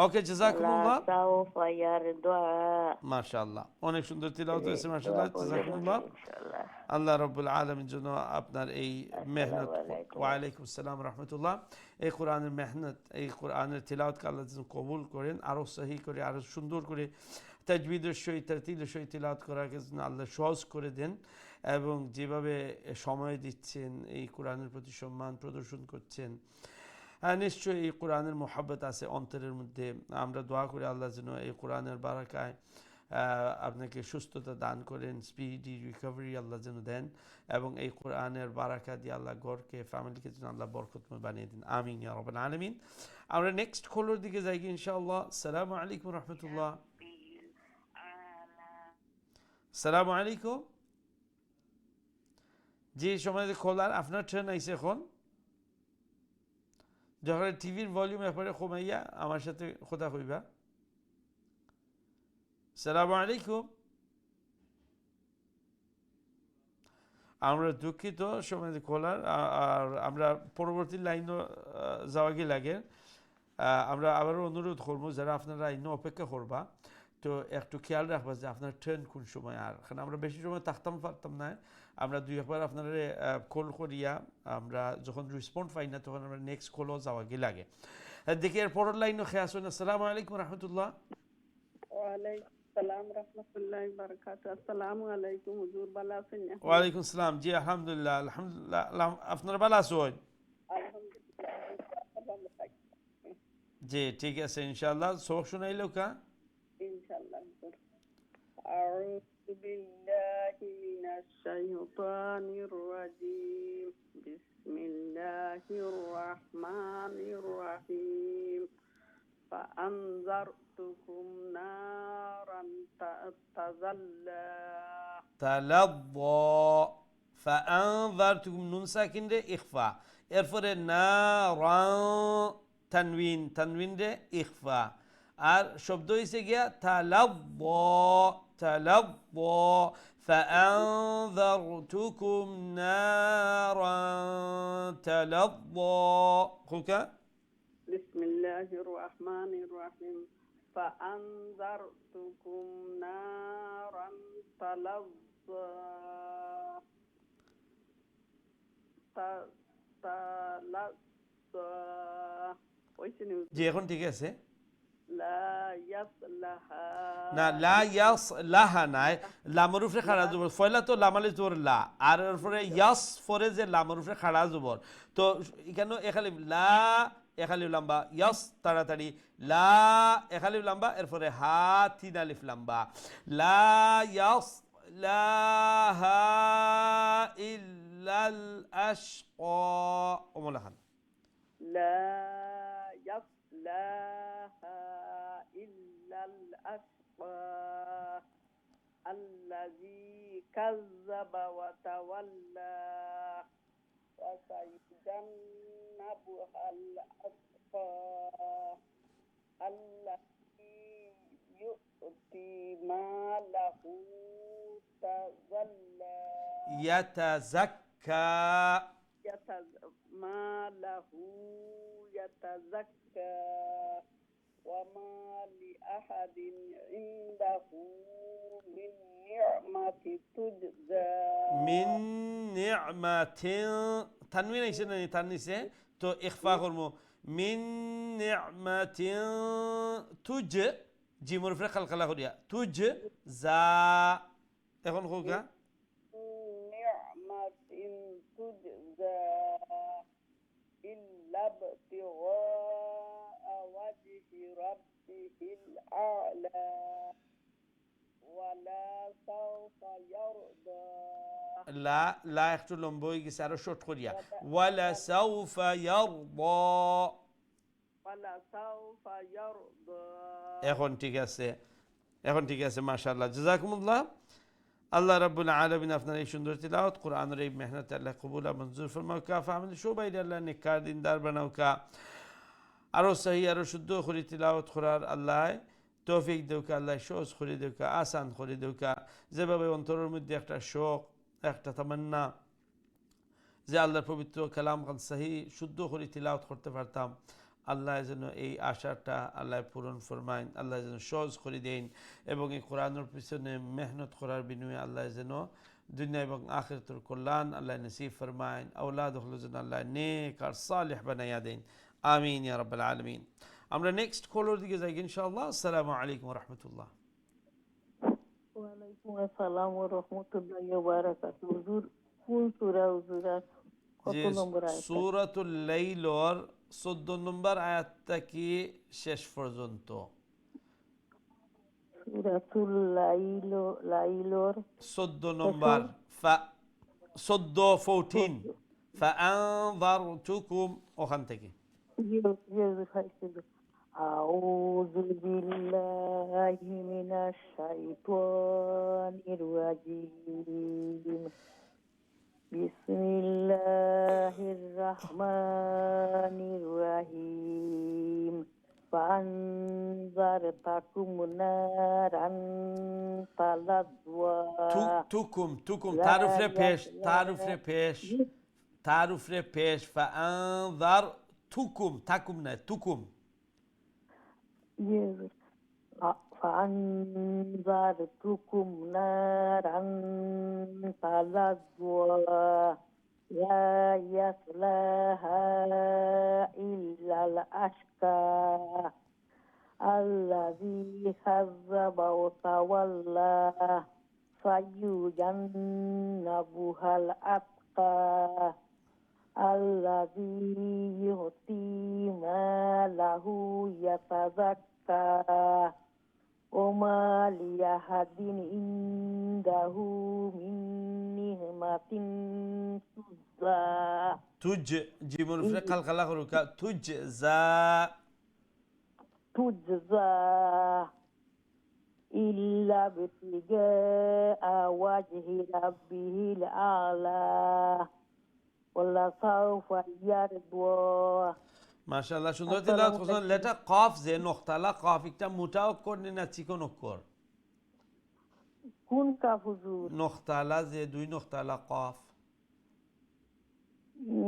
ওকে, ওয়ালা জাযাকুমুল্লাহ, সাওফা ইয়ারদা। মাশাআল্লাহ, অনেক সুন্দর তিলাওয়াত জি হয়েছে, দোয়া মাশাআল্লাহ, করবেন জাযাকুমুল্লাহ। হুজুর ইনশাআল্লাহ। আল্লাহ রব্বুল আলমীর জন্য আপনার এই মেহনত, আসসালামু আলাইকুম। ওয়ালাইকুম আসসালাম রহমতুল্লাহ, এই কোরআনের মেহনত, এই কোরআনের তিলাওয়াতকে আল্লাহ যেন কবুল করেন, আরও সহি করে, আরও সুন্দর করে তাজবিদের সহিত, তারতিলের সহিত তিলাওয়াত করাকে যেন আল্লাহ সহজ করে দেন, এবং যেভাবে সময় দিচ্ছেন, এই কোরআনের প্রতি সম্মান প্রদর্শন করছেন, নিশ্চয়ই এই কোরআনের মোহাব্বত আছে অন্তরের মধ্যে। আমরা দোয়া করি আল্লাহ যেন এই কোরআনের বারাকায় আপনাকে সুস্থতা দান করেন, স্পিডি রিকভারি আল্লাহ যেন দেন, এবং এই কোরআনের বারাকা দিয়ে আল্লাহ ঘরকে, ফ্যামিলিকে যেন আল্লাহ বরকতময় বানিয়ে দিন, আমিন ইয়া রাব্বাল আলামিন। আমরা নেক্সট খোলোর দিকে যাই কি ইনশাআল্লাহ। আসসালামু আলাইকুম রহমতুল্লাহ। রাব্বিল আলা আসসালামু আলাইকুম। যে সময় খোলার আপনার ট্রেন আইসে এখন, যখন টিভির ভলিউম একবারে কমাইয়া আমার সাথে কথা কইবা। আসসালামু আলাইকুম। আমরা দুঃখিত সময় খোলার, আর আমরা পরবর্তী লাইনও যাওয়া কি লাগে। আমরা আবারও অনুরোধ করবো, যারা আপনারা আইন অপেক্ষা করবা, তো একটু খেয়াল রাখবা যে আপনার ট্রেন কোন সময়, আর কারণ আমরা বেশি সময় থাকতাম পারতাম না, আমরা দুই একবার আপনার কল করিয়া আমরা যখন রেসপন্ড পাই না তখন আমরা নেক্সট কলও যাওয়া গিয়ে লাগে। দেখি এর পরের লাইনও খেয়ে আসুন। আসসালামু আলাইকুম রহমতুল্লাহ। ওয়ালাইকুম সালাম রাহমাতুল্লাহি ওয়া বারাকাতুহু। আসসালামু আলাইকুম হুজুর, ভালো আছেন? ওয়ালাইকুম সালাম। জি আলহামদুলিল্লাহ, আলহামদুলিল্লাহ। আপনার ভালো আছেন? আলহামদুলিল্লাহ, জি ঠিক আছে ইনশাআল্লাহ। সবক শুনাইলো কা? ইনশাআল্লাহ হুজুর। আউযু বিল্লাহি মিনাশ শাইতানির রাজিম। বিসমিল্লাহির রাহমানির রাহিম। فأنذرتكم نارا تظلى تلظى فأنذرتكم নুন সাকিন রে ইখফা, এরপরে নারা তানবিন, তানবিন রে ইখফা, আর শব্দ হইছে গিয়া তালাব্বা فأنذرتكم نارا تلظى خوكا. بسم الله الرحمن الرحيم. فأنذرتكم نارا تلظى জি এখন ঠিক আছে। لا يصلها না লা ইয়াস লাহা নাই, লামের উপরে খাড়া জবর, ফয়লা তো লামালে জবর লা, আর এরপরে ইয়াস ফরে যে লামের উপরে খাড়া জবর, তো এখানে এখালিফ লা, এখালিফ লাম্বা, ইয়াস তাড়াতাড়ি, লা এখালিফ লাম্বা, এরপরে হা তিন আলিফ লাম্বা, লা ইয়াস লাহা ইল্লাল আশকা ওমলাহান। لا يصلاها إلا الأشقى الذي كذب وتولى وسيجنبها الأتقى الذي يؤتي ماله تزلى يتزكى ماله يتزكى وما لأحد عنده من نعمة تجزى من نعمة تنوين ايشنا تنسي تو اخفاء غرمو من نعمة تج جي مرفق خلق الله خديا تج زا اخون خوكا نعمة تجزى إلا ابتغاء وجه ربه الأعلى ولا سوف يرضى لا يختو لنبوي سارو شوت خديا ولا سوف يرضى ولا سوف يرضى এখন ঠিক আছে, এখন ঠিক আছে মাশাআল্লাহ, জাযাকুমুল্লাহ। আল্লাহ রাব্বুল আলামিন আপনার এই সুন্দর তিলাওয়াত কোরআনের এই মেহনত আল্লাহ কবুল আর মঞ্জুর ফরমাউকা, ফামিল সবাই আল্লাহ নেককার দিনদার বানাউকা, আরো সহি আরো শুদ্ধ করে তিলাওয়াত করার আল্লাহ তৌফিক দেউকা, আল্লাহ সহজ করে দেউকা, আসান করে দেউকা, যেভাবে অন্তরের মধ্যে একটা শোক, একটা তামান্না যে আল্লাহর পবিত্র কালাম খান সহি শুদ্ধ করে তিলাওয়াত করতে পারতাম, আল্লাহ যেন এই আশাটা আল্লাহ পূরণ ফরমাইন, আল্লাহ যেন সহজ করে দেন, এবং এই কোরআনের পিছনে মেহনত করার বিনিময়ে আল্লাহ যেন দুনিয়া এবং আখিরাতের কল্যাণ আল্লাহ নসিব ফরমাইন, আওলাদ হলো যেন আল্লাহ নেক আর সালেহ বানাইয়া দেন। আমিন ইয়া রাব্বাল আলামিন। আমরা নেক্সট কলের দিকে যাই ইনশাআল্লাহ। আসসালামু আলাইকুম ওয়া রাহমাতুল্লাহ। ওয়ালাইকুম আসসালাম ওয়া রাহমাতুল্লাহি ওয়া বারাকাতুহু। হুজুর কোন সূরা হুজুর, কত নম্বর আয়াত? সূরাতুল লাইলর 14 নম্বর আয়াতটা কি শেষ পর্যন্ত? সূরাতুল লাইলর 14 নম্বর 14 فأنذرتكم ওখান থেকে। আউযু বিল্লাহি মিনাশ শাইতানির রাজিম। বিসমিল্লাহির রহমানির রহিম। فأنذرتكم نارا تلظى তুকুম তারুফরে পেশ فأنذرتكم থাকুম না তুকুম فأنذرتكم نارا تلظى لا يصلاها إلا الأشقى الذي كذب وتولى فيجنبها الأتقى الذي يؤتي ماله يتزكى وما لأحد عنده من نعمة جيب مفرق خلق خلق تجزى إلا ابتغاء وجه ربه الأعلى ولسوف يرضى মাশাআল্লাহ সুন্দর তিলাওয়াত করছেন লেটা কফ যে নক্তালা কফ একটা মোটা অক্ষর না চিকন অক্ষর কোন কাফ হুজুর নক্তালা যে দুই নক্তালা কফ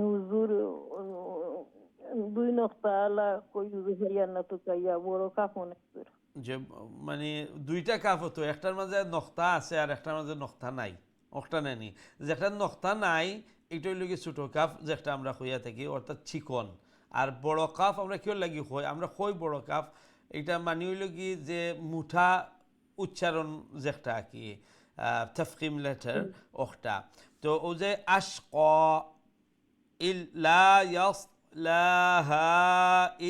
হুজুর দুই নক্তালা কই হইয়া না তো কাইয়া বড় কাফ মনে করে যে মানে দুইটা কাফ তো একটার মাঝে নক্তা আছে আর একটার মাঝে নক্তা নাই অক্টা নেনি যেটা নক্তা নাই এটা হইল কি ছোট কাফ যেটা আমরা কইয়া থাকি অর্থাৎ চিকন আর বড় কাফ আমরা কেউ লাগি কই আমরা কই বড় কাফ এটা মানে হইল কি যে মুঠা উচ্চারণ যেটা কি তফকিম লেটার অক্টা তো ও যে আশক ইল্লা ইয়াসলাহা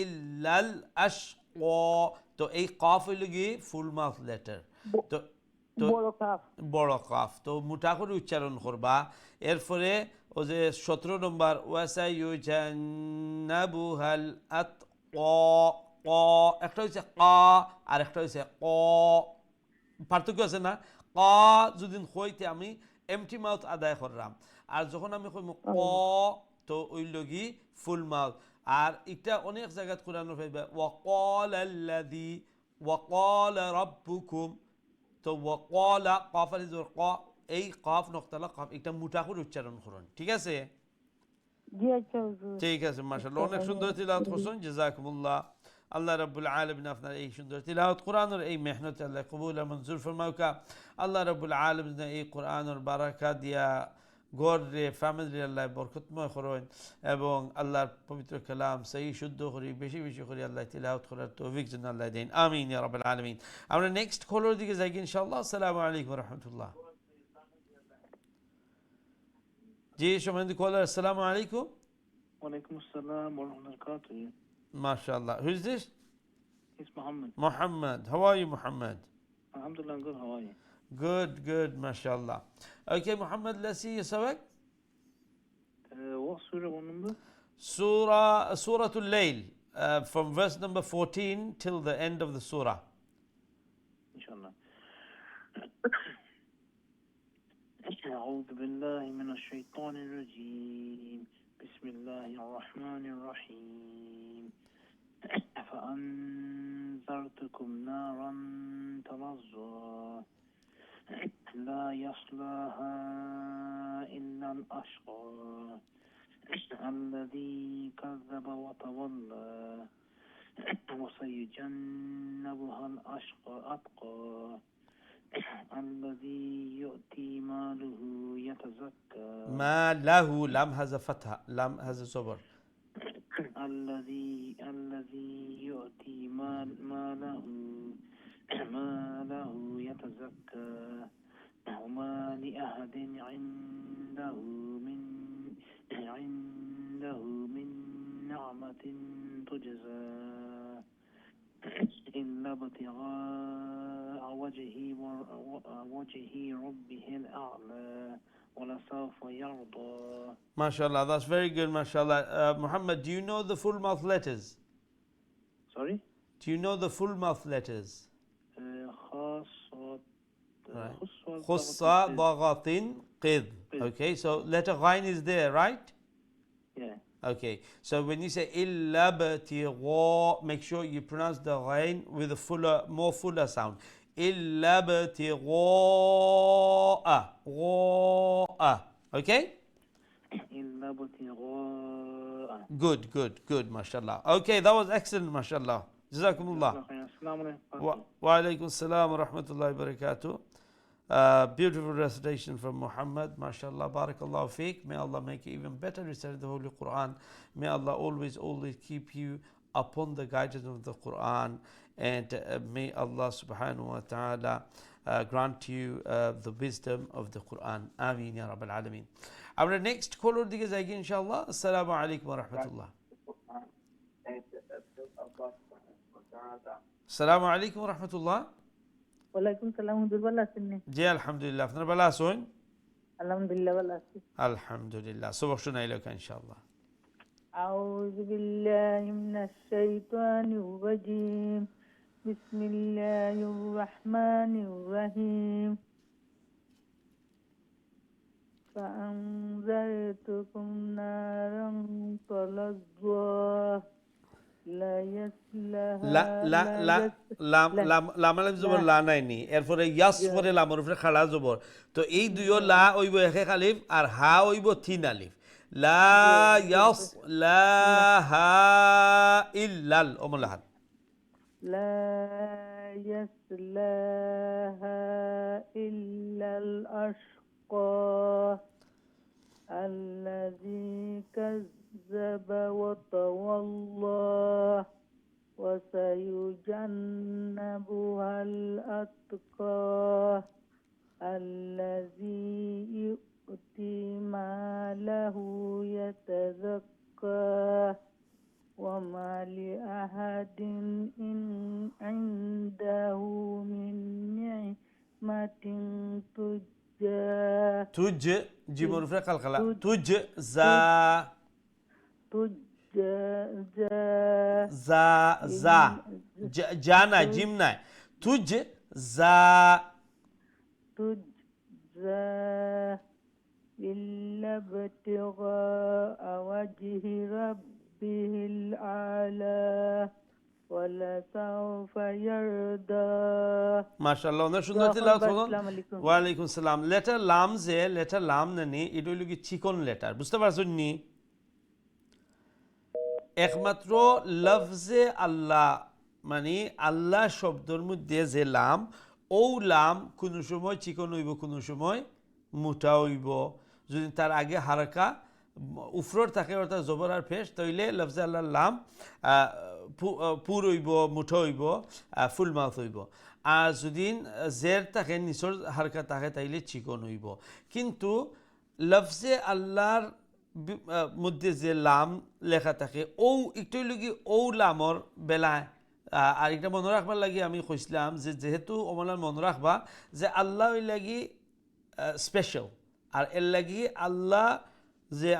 ইল্লাল আশক তো এই কফ হইল কি ফুল মাউথ লেটার তো বড় কাফ তো মোটা করে উচ্চারণ করবা এরপরে ও যে 17 নম্বর ওয়াসায়ুজান্নাবুহাল আতকা একটা হচ্ছে কা আর একটা হচ্ছে ক পার্থক্য আছে না কা যদি হইতে আমি এমটি মাউথ আদায় করলাম আর যখন আমি কইম ক তো ওই লগি ফুল মাউথ আর এটা অনেক জায়গায় কোরআন পাইবা ওয়াকালাল্লাযী ওয়াকালা রাব্বুকুম তো ওয়াকালা কাফ আল জোর ক এই কাফ নক্তালা কাফ এটা মোটা করে উচ্চারণ করুন ঠিক আছে জি আচ্ছা হুজুর ঠিক আছে মাশাআল্লাহ অনেক সুন্দর তিলাওয়াত করছেন জাযাকুমুল্লাহ আল্লাহ রাব্বুল আলামিন আপনার এই সুন্দর তিলাওয়াত কোরআনের এই মেহনত আল্লাহ কবুল আর মঞ্জুর ফরমাউকা আল্লাহ রাব্বুল আলামিন এই কোরআনের বারাকা দিয়া গড়ে ফ্যামিলি আল্লাহ বরকতময় করেন এবং আল্লাহর পবিত্র কালাম সহি শুদ্ধ করি বেশি বেশি করে আল্লাহ তিলাওয়াত করার তৌফিক যেন আল্লাহ দেন আমিন ইয়া রাব্বাল আলামিন আমরা নেক্সট কলার দিকে যাই ইনশাআল্লাহ আসসালামু আলাইকুম ওয়া রাহমাতুল্লাহ জি সম্মানিত কলার আসসালামু আলাইকুম ওয়ালাইকুম আসসালাম ওয়া রাহমাতুল্লাহি ওয়া বারাকাতুহু মাশাআল্লাহ who is this It's Muhammad. Muhammad how are you Muhammad Alhamdulillah, good. How are you? good mashallah okay Muhammad let's see your sabak What surah, what number? Suratul Layl from verse number 14 till the end of the surah Inshallah. أعوذ بالله من الشيطان الرجيم بسم الله الرحمن الرحيم فأنذرتكم نارا تلظى لا يصلاها إلا الأشقى الذي كذب وتولى وسيجنبها الأتقى الذي يؤتي ماله يتزكى ما له لم هذا فتح لم هذا صبر الذي يؤتي ماله يتزكى وما لأحد عنده من نعمة تجزى إلا ابتغاء وجه ربه الأعلى ولسوف يرضى mashallah that's very good mashallah Muhammad do you know the full mouth letters Sorry? do you know the full mouth letters Khussa daghatin qid okay so letter ghain is there right Yeah. okay so when you say illa batigha make sure you pronounce the ghain with a more fuller sound illa batigha okay إلا ابتغاء good mashallah okay that was excellent mashallah Jazakumullah. Assalamu alaikum. Wa alaikum salam wa rahmatullahi wa barakatuh. Beautiful recitation from Muhammad. MashaAllah, barakallahu fiqh. May Allah make you even better recite the Holy Quran. May Allah always keep you upon the guidance of the Quran. And may Allah subhanahu wa ta'ala grant you the wisdom of the Quran. Ameen ya Rabbal Alameen. Our next caller দিকে যাই ইনশাআল্লাহ। আসসালামু আলাইকুম ওয়া রাহমাতুল্লাহ। আসসালামু আলাইকুম ওয়া রাহমাতুল্লাহ। ওয়ালাইকুম সালাম, হুজুর ভালো আছেন নি? জি আলহামদুলিল্লাহ, আপনারা ভালো আছেন? আলহামদুলিল্লাহ ভালো আছি। আলহামদুলিল্লাহ, সবক শুনাইলো ইনশাআল্লাহ। আউযু বিল্লাহি মিনাশ শাইতানির রাজীম। বিসমিল্লাহির রাহমানির রাহিম। فأنذرتكم نارا تلظى لا يصلها লাম জবর লা নাইনি, এরপরে ইয়াস পরে লামের উপরে খাড়া জবর, তো এই দুইও লা হইব একে আলিফ আর হা হইব তিন আলিফ। লা ইয়াস লা হা ইল্লাল ওমলাহান لا يصلاها إلا الأشقى الذي كذب وتولى وسيجنبها الأتقى الذي يؤتي ماله يتزكى وما لأحد عنده من نعمة তুজ জীবন উপরে কালকালা তুজ জা জা জা জা না জিম নাই তুজ জা إلا ابتغاء وجه ربه الأعلى ولسوف يرضى মাশাআল্লাহ, অনেক সুন্দর তিলাওয়াত করুন। ওয়া আলাইকুম সালাম। লেটার লাম যে লেটার লাম নেনি, এটা হইল কি চিকন লেটার, বুঝতে পারছেন নি? একমাত্র লফজে আল্লাহ মানে আল্লাহ শব্দের মধ্যে যে লাম, ও লাম কোনো সময় চিকন হইব, কোনো সময় মোটা হইব। যদি তার আগে হারকা উফরর থাকে অর্থাৎ জবর আর পেশ, তাইলে লফজে আল্লাহর লাম পুর হইব, মুঠো হইব, ফুল মাউথ হইব। আর যদি জের থাকে নিচর হারকা থাকে তাইলে চিকন হইব। কিন্তু লফজে আল্লাহর মধ্যে যে লাম লেখা থাকে ও একটু লগি ও লামর বেলায় আর একটা মনে রাখবার লাগি আমি কইছিলাম যে যেহেতু অমলার মনে রাখবা যে আল্লাহ ওই লাগি স্পেশাল, আর এর লাগি আল্লাহ যে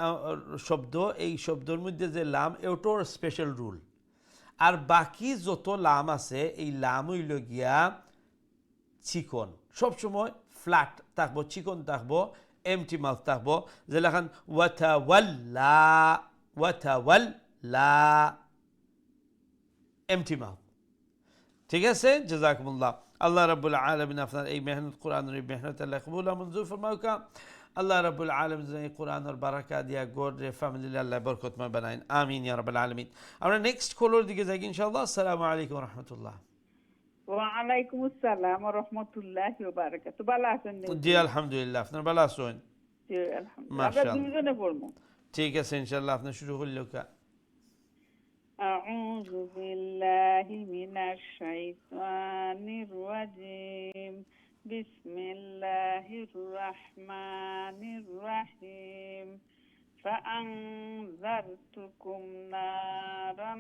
শব্দ, এই শব্দের মধ্যে যে লাম এটার স্পেশাল রুল। আর বাকি যত লাম আছে এই লাম হইল গিয়া চিকন, সবসময় ফ্ল্যাট থাকবো, চিকন থাকবো, এমটি মাউথ থাকবো। যেলেখান ওয়াতাওয়াল্লা ওয়াতাওয়াল্লা এমটি মাউথ। ঠিক আছে, জাযাকুমুল্লাহ। আল্লাহ রাব্বুল আলামিন আপনার এই মেহনত, কোরআনের এই মেহনত আল্লাহ কবুল মঞ্জুর ফরমাউকা। আল্লাহ রাব্বুল আলামিন এই কোরআনের বারাকা দিয়া গোরে ফ্যামিলি আল্লাহ বরকতময় বানাইন। আমিন ইয়া রাব্বাল আলামিন। আমরা নেক্সট কলার দিকে যাই ইনশাআল্লাহ। আসসালামু আলাইকুম ওয়া রাহমাতুল্লাহ। ওয়া আলাইকুম আসসালাম ওয়া রাহমাতুল্লাহি ওয়া বারাকাতুহু। ভালো আছেন? জি আলহামদুলিল্লাহ, আপনার ভালো আছেন? জি আলহামদুলিল্লাহ। আমরা দুইজনে পড়বো। ঠিক আছে ইনশাআল্লাহ, আপনি শুরু করলেও কা। আউযু বিল্লাহি মিনাশ শাইতানির রাজীম। বিসমিল্লাহির রাহমানির রাহিম। فأنذرتكم نارا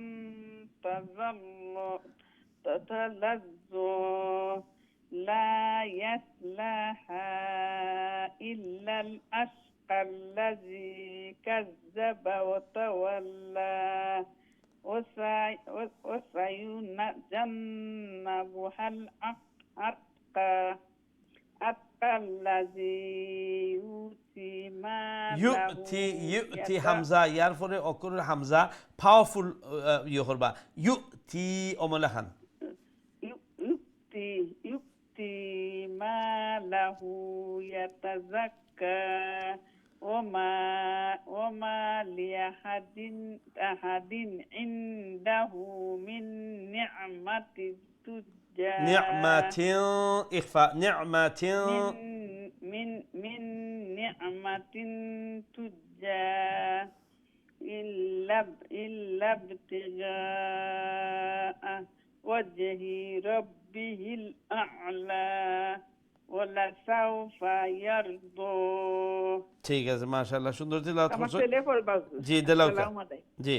تتلظى لا يصلاها إلا الأشقى الذي كذب وتولى وسيجنبها الأتقى الذي يؤتي ماله ইউতি হামজা, ইয়ার পরে অকরের হামজা পাওয়ারফুল ইয়ে করবা, ইউতি অমলাখান يؤتي ماله يتزكى وما لأحد عنده من نعمة تجزى نعمة إخفاء نعمة من نعمة تجزى إلا ابتغاء وجه ربه الأعلى ولسوف يرضى ঠিক আছে মাশাআল্লাহ সুন্দর তিলাওয়াত আমার করছেন ছেলে পড়বা জি দিলাও আসসালামু আলাইকুম জি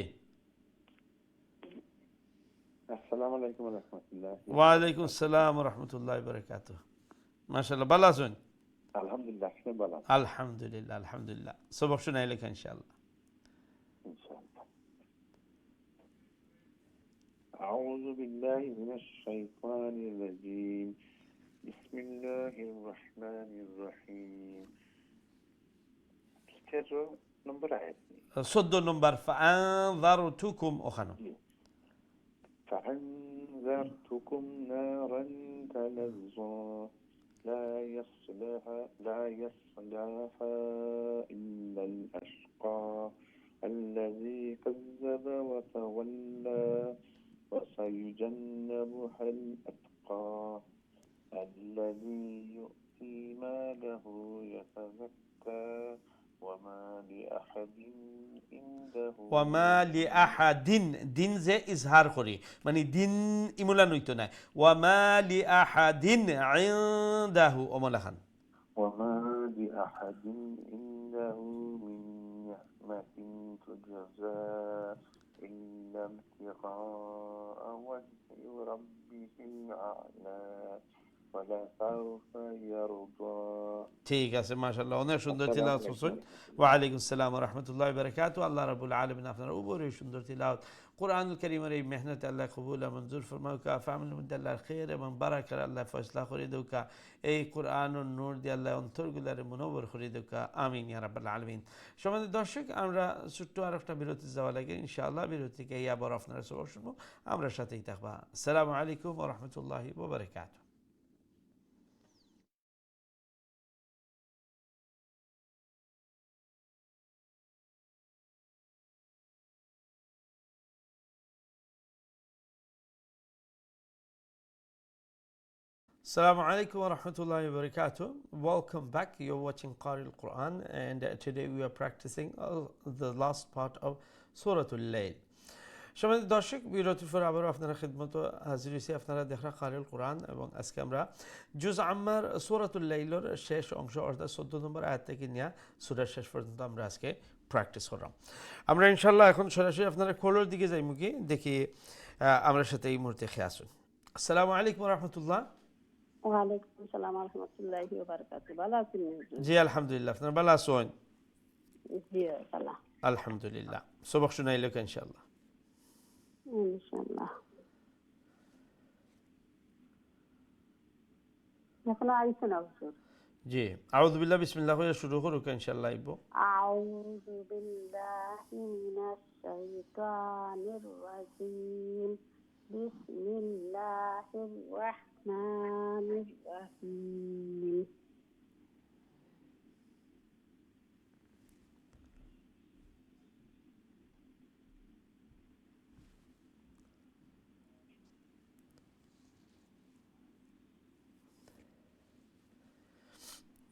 আসসালামু আলাইকুম ওয়া রাহমাতুল্লাহ। ওয়া আলাইকুম আসসালাম ওয়া রাহমাতুল্লাহি ওয়া বারাকাতুহু মাশাআল্লাহ ভালো আছেন আলহামদুলিল্লাহ, আপনি বলেন। আলহামদুলিল্লাহ আলহামদুলিল্লাহ সবক শুনাই লেখা ইনশাআল্লাহ ইনশাআল্লাহ। আউযু বিল্লাহি মিনাশ শাইতানির রাজীম। বিসমিল্লাহির রহমানির রহিম। 13 নম্বর আয়াত। 14 নম্বর فأنذرتكم ওখানে فأنذرتكم نارا تلظى لا يصلها إلا الأشقى الذي كذب وتولى وسيجنبها الأتقى الذي يؤتي ماله يتزكى وما لأحد দিন যে ইজহার করি মানে দিন ইমুলা নইতো না ওয়ামা لأحد عنده ওমলা খান وما لأحد عنده من نعمة تجزى إلا ابتغاء وجه ربه الأعلى ولسوف يرضى ঠিক আছে মাশাআল্লাহ অনেক সুন্দর তিলাওয়াত করছেন ওয়া আলাইকুম আসসালাম ওয়া রাহমাতুল্লাহি ওয়া বারাকাতুহু আল্লাহ রাব্বুল আলামিন আপনার উপরে সুন্দর তিলাওয়াত কোরআনুল কারীমের এই মেহনত আল্লাহ কবুল ও মঞ্জুর ফরমাউকা ফামিল মুদাল্লাহ খাইর এবং বারাকাত আল্লাহ ফয়সালা করে দেউকা এই কোরআনুর নূর দিয়ে আল্লাহ অন্তরগুলারে মুনওয়র করে দেউকা আমিন ইয়া রাব্বাল আলামিন সম্মানিত দর্শক আমরা ছোট্ট আরেকটা বিরতি যাওয়া লাগে ইনশাআল্লাহ বিরতি থেকে আবার আপনারা সবাই শুনবো আমরা সাথেই থাকবা আসসালামু আলাইকুম ওয়া রাহমাতুল্লাহি ওয়া বারাকাতুহু Assalamu alaikum wa rahmatullahi wa barakatuh. Welcome back. You're watching Qari al-Quran and today we are practicing the last part of Surah Al-Layl. সম্মানিত দর্শক বিরতির পর আবার আপনারা খিদমত হাজির হয়েছি আপনারা দেখা কারি আল-কুরআন এবং আজকে আমরা জুজ আম্মার সূরাতুল লাইলের শেষ অংশ অর্থাৎ 14 নম্বর আয়াত থেকে নিয়ে সূরার শেষ পর্যন্ত আমরা আজকে প্র্যাকটিস করলাম আমরা ইনশাআল্লাহ এখন সরাসরি আপনারা কোলোর দিকে যাইমু কি দেখি আমরা সাথে এই মুহূর্তে খেয়ে আসুন আসসালামু আলাইকুম ওয়া রাহমাতুল্লাহ ওয়ালাইকুম আসসালাম ওয়া রাহমাতুল্লাহি ওয়া বারাকাতুহু ভালো আছেন জি আলহামদুলিল্লাহ আপনারা ভালো আছেন জি ভালো আলহামদুলিল্লাহ সবক শুনাইলো ইনশাআল্লাহ ইনশাআল্লাহ এখন আইছে না হুজুর জি আউযু বিল্লাহ বিসমিল্লাহ করে শুরু করুক ইনশাআল্লাহ ইবো আউযু বিল্লাহি মিনাশ শাইতানির রাজীম বিসমিল্লাহির রাহমানির রাহিম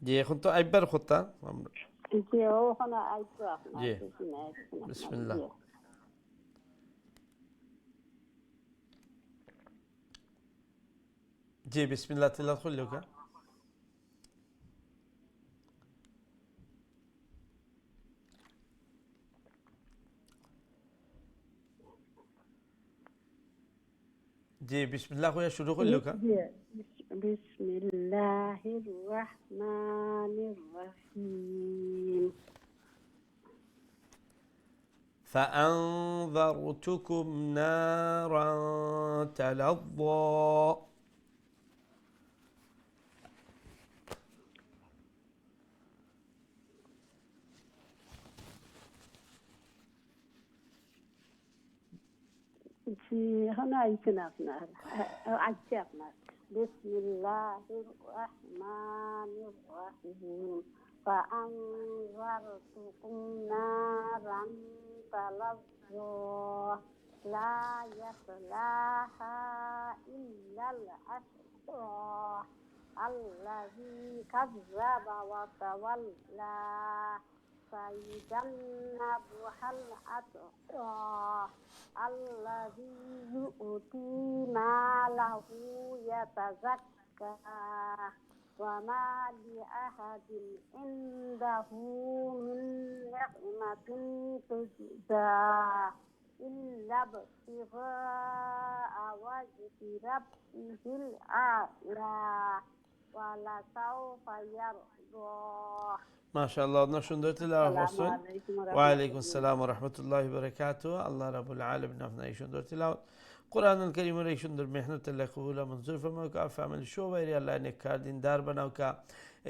জি এখন তো আইবার কথা আমরা জি ওখানে আইতো আপনার জি শুনে বিসমিল্লাহ জি বিসমিল্লাহ তিলাওয়াত করলে ওকে জি বিসমিল্লাহ করে শুরু করলে ওকে বিসমিল্লাহির রাহমানির রাহিম فأنذرتكم نارا تلظى জি এখন আইছে না আপনার আইছে আপনার বিসমিল্লাহির রাহমানির রাহিম فأنذرتكم نارا تلظى لا يصلاها إلا الأشقى الذي كذب وتولى فيجنبها الأتقى الذي يؤتي ماله يتزكى وما لأحد عنده من نعمة تجزى إلا ابتغاء وجه ربه الأعلى ولسوف يرضى ما شاء الله আপনার সুন্দর তেলাওয়াত করছেন ওয়া আলাইকুম আসসালাম ওয়া রাহমাতুল্লাহি ওয়া বারাকাতুহু আল্লাহ রাব্বুল আলামিন আপনার এই সুন্দর তেলাওয়াত কোরআনুল কারীমের এই সুন্দর মেহনত আল্লাহ কবুল ও মঞ্জুর ফরমাও কা ফামিল শোভাইরি আল্লাহ নেককার দিনদার বানাও কা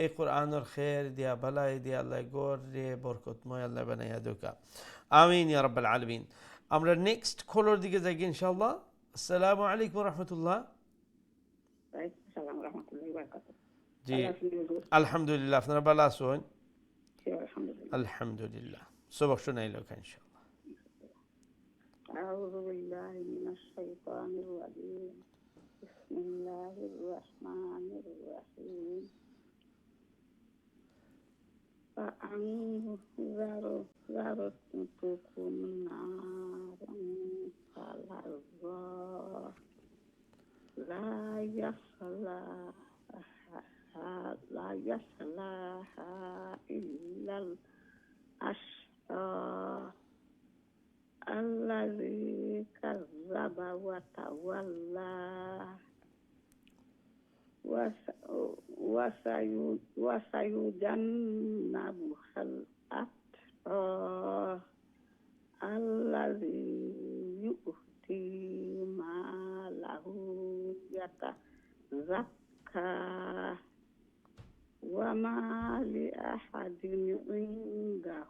এই কোরআনুল খের দিয়া ভালাই দিয়া আল্লাহ গর রে বরকতময় আল্লাহ বানাইয়া দাও কা আমিন ইয়া রাব্বাল আলামিন আমরা নেক্সট কলার দিকে যাই ইনশাআল্লাহ আসসালামু আলাইকুম ওয়া রাহমাতুল্লাহ আসসালামু রাহমাতুল্লাহি ওয়া বারাকাতুহু জি আলহামদুলিল্লাহ আপনারা ভালো আছেন আলহামদুলিল্লাহ সবক শুনাইলো ইনশাআল্লাহ أعوذ بالله من الشيطان الرجيم بسم الله الرحمن الرحيم فأنذرتكم نارا تلظى لا يصلاها إلا الأشقى الذي كذب وتولى وسيجنبها الأتقى الذي يؤتي ماله يتزكى وما لأحد عنده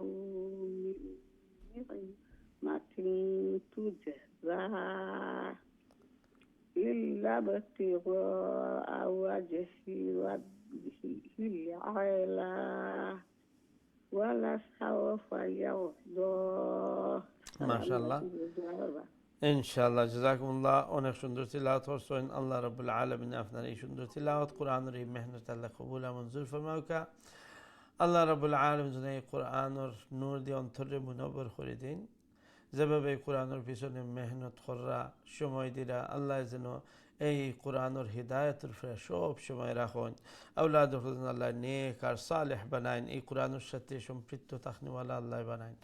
من نعمة تجزى إلا ابتغاء وجه ربه الأعلى ولسوف يرضى ما شاء الله ইনশাআল্লাহ জাযাকুমুল্লাহ অনেক সুন্দর তিলাওয়াত করছেন আল্লাহ রাব্বুল আলামিন আপনার এই সুন্দর তিলাওয়াত কোরআনের এই মেহনত আল্লাহ কবুল ও মঞ্জুর ফরমাও কা আল্লাহ রাব্বুল আলামিন যেন এই কোরআনের নূর দিয়ে অন্তরে মুনব্বর করে দিন যেভাবে কোরআনের পিছনে মেহনত করা সময় দিরা আল্লাহ যেন এই কোরআনের হিদায়াতের ফেরা সব সময় রাখুন আওলাদ আল্লাহ নেক আর সালেহ বানাইন এই কোরআনের সাথে সম্পৃক্ত থাকনেওয়ালা আল্লাহ বানাইন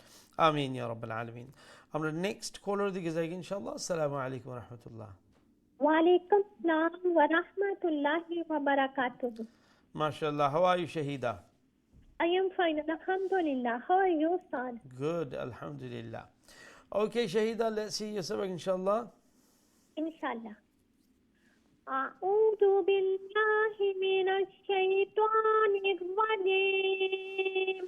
আমিন ইয়া রাব্বাল আলামিন আমরা নেক্সট কলার দিকে যাই ইনশাআল্লাহ আসসালামু আলাইকুম ওয়া রাহমাতুল্লাহ ওয়া আলাইকুম আসসালাম ওয়া রাহমাতুল্লাহি ওয়া বারাকাতুহু মাশাআল্লাহ how are you Shahida I am fine alhamdulillah how are you son good alhamdulillah okay Shahida let's see you sabak inshallah inshallah أعوذ بالله من الشيطان الرجيم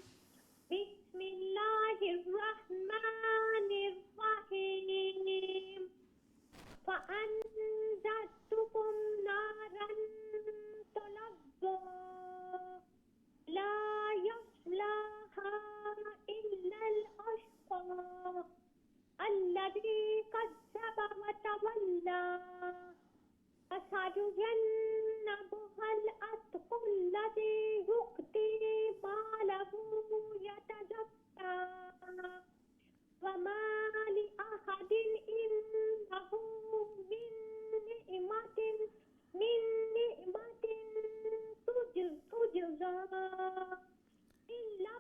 بسم الله الرحمن الرحيم فأنذرتكم نارا تلظى لا يصلاها إلا الأشقى الذي كذب وتولى فسيجنبها الأتقى الذي يؤتي ماله يتزكى وما لأحد عنده من نعمة تجزى إلا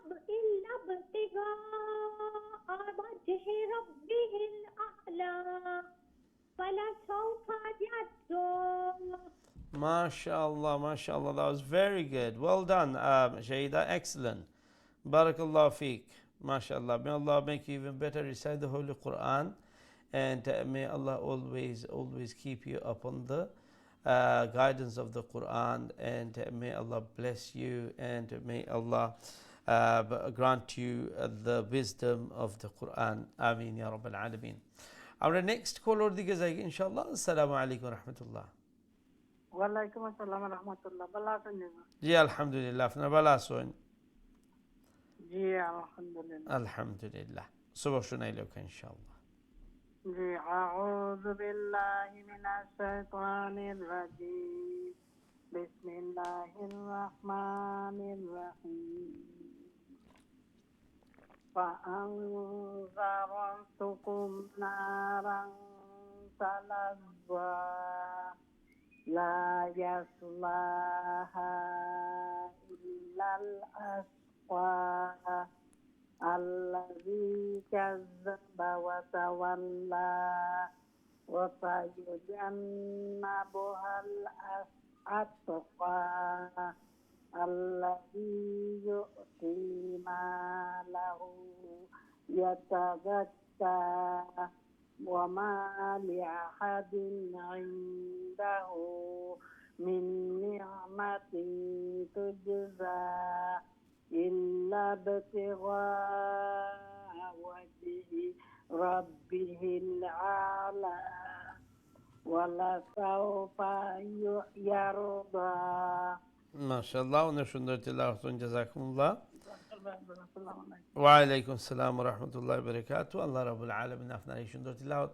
ابتغاء وجه ربه الأعلى فلسوف يرضى MashaAllah, MashaAllah, that was very good. Well done, Shahida, excellent. Barakallah feek. MashaAllah. May Allah make you even better recite the Holy Quran, and may Allah always keep you upon the guidance of the Quran, and may Allah bless you, and may Allah grant you the wisdom of the Quran. Ameen ya Rabbal Alameen. Our next caller দিকে যাই ইনশাআল্লাহ আসসালামু আলাইকুম ওয়া রাহমাতুল্লাহ ওয়ালাইকুম আসসালাম ওয়া রাহমাতুল্লাহ ভালো আছেন জি আলহামদুলিল্লাহ আপনারা ভালো আছেন জি আলহামদুলিল্লাহ। আলহামদুলিল্লাহ। সবক শুনাইলেও ইনশাআল্লাহ। জি আউযু বিল্লাহি মিনাশ শাইতানির রাজিম। বিসমিল্লাহির রহমানির রহিম। فأنذرتكم نارا تلظى لا يصلاها إلا الأشقى الذي كذب وتولى وسيجنبها الأتقى الذي يؤتي ماله يتزكى وما لأحد عنده من نعمة تجزى إلا ابتغاء وجه ربه الأعلى ولسوف يرضى মাশাআল্লাহ, অনেক সুন্দর তিলাওয়াত, জাযাকুমুল্লাহ। ওয়ালাইকুম আসসালাম ওয়া রাহমাতুল্লাহি ওয়া বারাকাতুহু। আল্লাহ রাব্বুল আলামিন আপনার এই সুন্দর তিলাওয়াত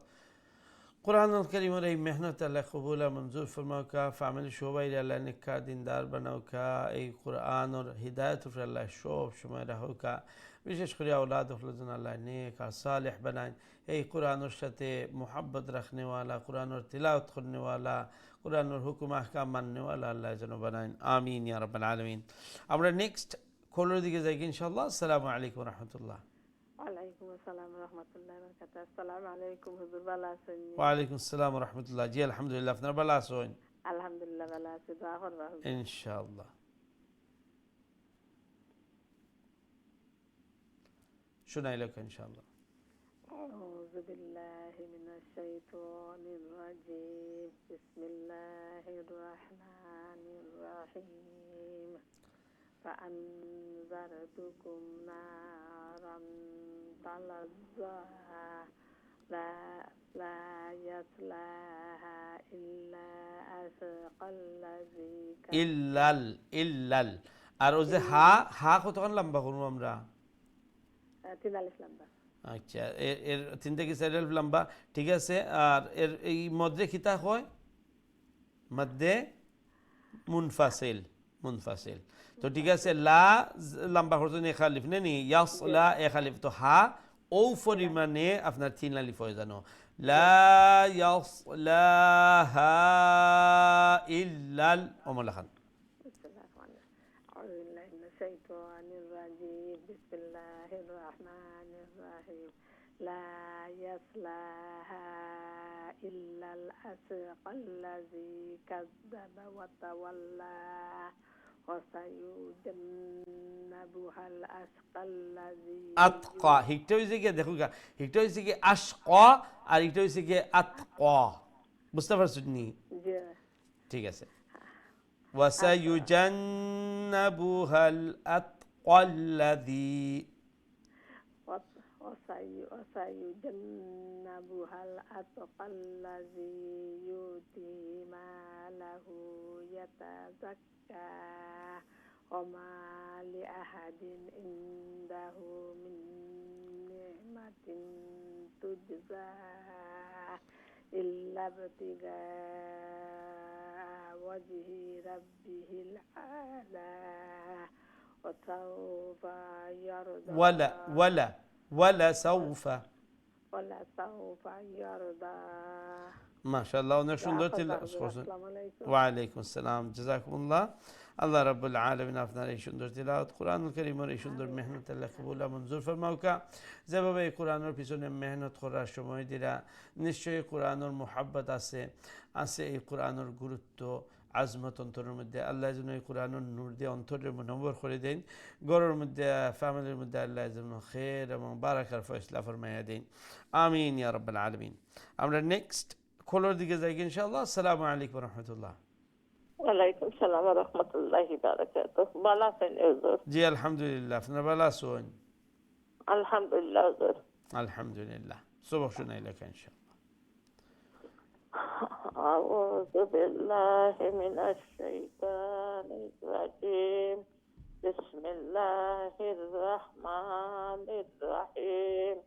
কোরআনুল কারীমের এই মেহনত আল্লাহ কবুল আর মঞ্জুর ফরমাওকা, ফ্যামিলি সবাই আল্লাহ নেককার দিনদার বানাওকা, এই কোরআনের হিদায়াত উপর আল্লাহ সব সময় রাখোকা, বিশেষ করে আওলাদ হলজন আল্লাহ নেক আর সালেহ বানায়, এই কোরআনের সাথে মোহাব্বত রাখনেওয়ালা, কোরআনের তিলাওয়াত করনেওয়ালা, কোরআনের হুকুম আহকাম মাননেওয়ালা আল্লাহ যেন বানায়। আমিন ইয়া রাব্বাল আলামিন। আমরা নেক্সট কলের দিকে যাই ইনশাআল্লাহ। আসসালামু আলাইকুম ওয়া রাহমাতুল্লাহ। ওয়ালাইকুম আসসালাম রহমতুল্লাহি ওয়া বারাকাতুহু। আসসালামু আলাইকুম হুজুর, ভালো আছেন? ওয়ালাইকুম আসসালাম ওয়া রাহমাতুল্লাহ। জি আলহামদুলিল্লাহ, আপনারা ভালো আছেন? আলহামদুলিল্লাহ ভালো আছি, দোয়া করবা হুজুর। ইনশাআল্লাহ। শুনাইলো ইনশাআল্লাহ। আউযু বিল্লাহি মিনাশ শাইতানির রাজিম। বিসমিল্লাহির রাহমানির রহিম। فأنذرتكم نارا تلظى لا يصلاها إلا أشقى الذي ইল্লাল আর ও যে হা হা কতক্ষণ লম্বা করবো আমরা? 43 লম্বা। আচ্ছা, এর 3 থেকে 4 লম্বা, ঠিক আছে। আর এর এই মধ্যে খিতা হয় মধ্যে মুনফাসিল, মুনফাসিল। তো ঠিক আছে, লা লম্বা করছেন এক আলিফ নেই, ইয়াসলা এক আলিফ, তো হা ও পরিমাণে আপনার 3 আলিফ হয়ে জানো, লা ইয়াসলাহা ইল্লাল ওমলা খান। أعوذ بالله من الشيطان الرجيم. بسم الله الرحمن الرحيم. لا يصلاها إلا الأشقى الذي كذب وتولى وسيجنبها الأشقى الذي আতকা হিকটা হয়েছে গিয়ে দেখো গা, হিকটা হয়েছে গিয়ে আশকা আর হিকটা হয়েছে গিয়ে আতকা, বুঝতে পারছো নি? ঠিক আছে। وسيجنبها الأتقى الذي وسيجنبها الأتقى الذي يؤتي ماله يتزكى وما لأحد عنده من نعمة تجزى إلا ابتغاء وجه ربه الأعلى وسوف يرضى ولا سوف يرضى। মাশাআল্লাহ, অনেক সুন্দর তিলাওয়াত করছেন। ওয়ালাইকুম আসসালাম, জাযাকুমুল্লাহ। আল্লাহ রাব্বুল আলামিন আপনার এই সুন্দর তিলাওয়াত কোরআনুল কারীমের এই সুন্দর মেহনত আল্লাহ কবুল আর মঞ্জুর ফরমাওকা। যেভাবে এই কোরআনের পিছনে মেহনত করার সময় দিরা, নিশ্চয়ই কোরআনের মোহাব্বত আছে এই কোরআনের গুরুত্ব আজমত অন্তরের মধ্যে। আল্লাহ যেন এই কোরআনের নূর দিয়ে অন্তরের মনোবর করে দেন, ঘরের মধ্যে ফ্যামিলির মধ্যে আল্লাহ যেন খের এবং বারাকার ফয়সলা ফরমাইয়া দেন। আমিন ইয়া রাব্বাল আলামিন। আমরা নেক্সট খোলার দিকে যাই ইনশাআল্লাহ। আসসালামু আলাইকুম ওয়া রাহমাতুল্লাহ। ওয়ালাইকুম সালাম ওয়া রাহমাতুল্লাহি ওয়া বারাকাতুহু। ভালো আছেন হুজুর? জি আলহামদুলিল্লাহ, আপনারা ভালো আছেন? আলহামদুলিল্লাহ হুজুর। আলহামদুলিল্লাহ। সবক শুনাইলে ইনশাআল্লাহ। আউযু বিল্লাহি মিনাশ শাইতানির রাজিম। بسم الله الرحمن الرحيم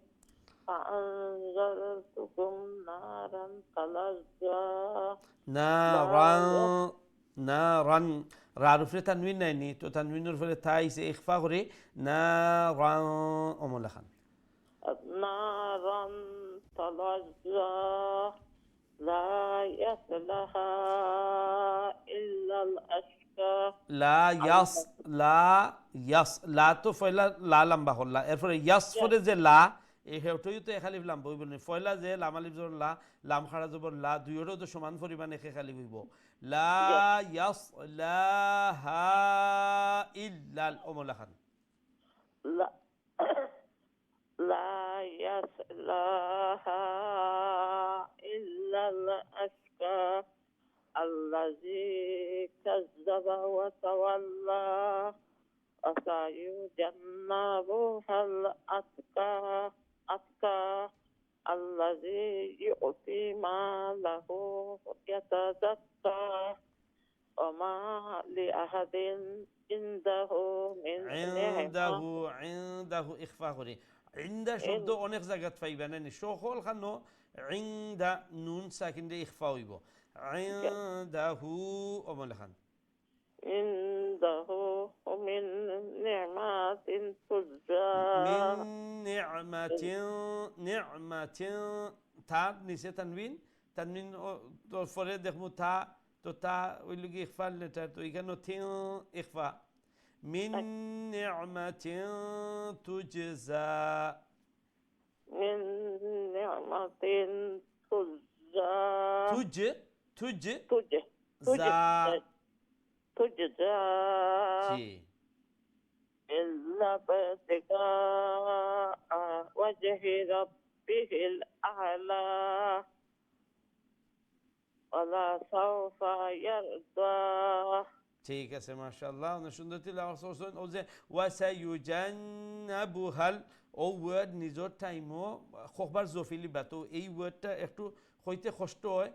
فأنذرتكم نارا تلظى নারান রার উপরে তানবিন নাইনি তো তানবিনের উপরে তাইছে ইখফা করে নারান অমলা খান نارا تلظى لا يصلها إلا الأشقى লা তো ফয়লা লা লম্বা হল এরপরে ইয়াস ফরে যে লা এই হেউটই তো এখালিফ লাম বইব না ফয়লা যে লাম আলিফ জবর লা লাম খাড়া জবর লা দুইটাও তো সমান পরিমাণে এখালি হইব লা ইয়াসলাহা ইল্লাল অমলা খান لا لا يصلها إلا الأشقى الذي كذب وتولى وسيجنبها الأتقى الذي يؤتي ماله يتزكى وما لأحد عنده من عنده ইখফা করে ইনদা শব্দ অনেক জায়গাত পাইবা না সকল খানো ইনদা নুন সাকিন দিয়ে ইখফা হইব ইনদাহু অমলা খান عنده من نعمة تجزى নি'মাতিন তার নিচে তানবিন তো পরে দেখমু তা তো তা ওই লোক ইখফা লেটার তো এখানে থিন ইখফা মিন নি'মাতিন তুজজা من نعمة تجزى তুজজা تجزى জি إلا ابتغاء وجه ربه الأعلى ولا سوف يرضى ঠিক আছে মাশাআল্লাহ অনেক সুন্দর তিলাওয়াত করছেন ও যে ওয়াসায়ুজান্নাবুহাল ও ওয়ার্ড নিজর টাইমও খবর জফিলি বাতো এই ওয়ার্ডটা একটু হইতে কষ্ট হয়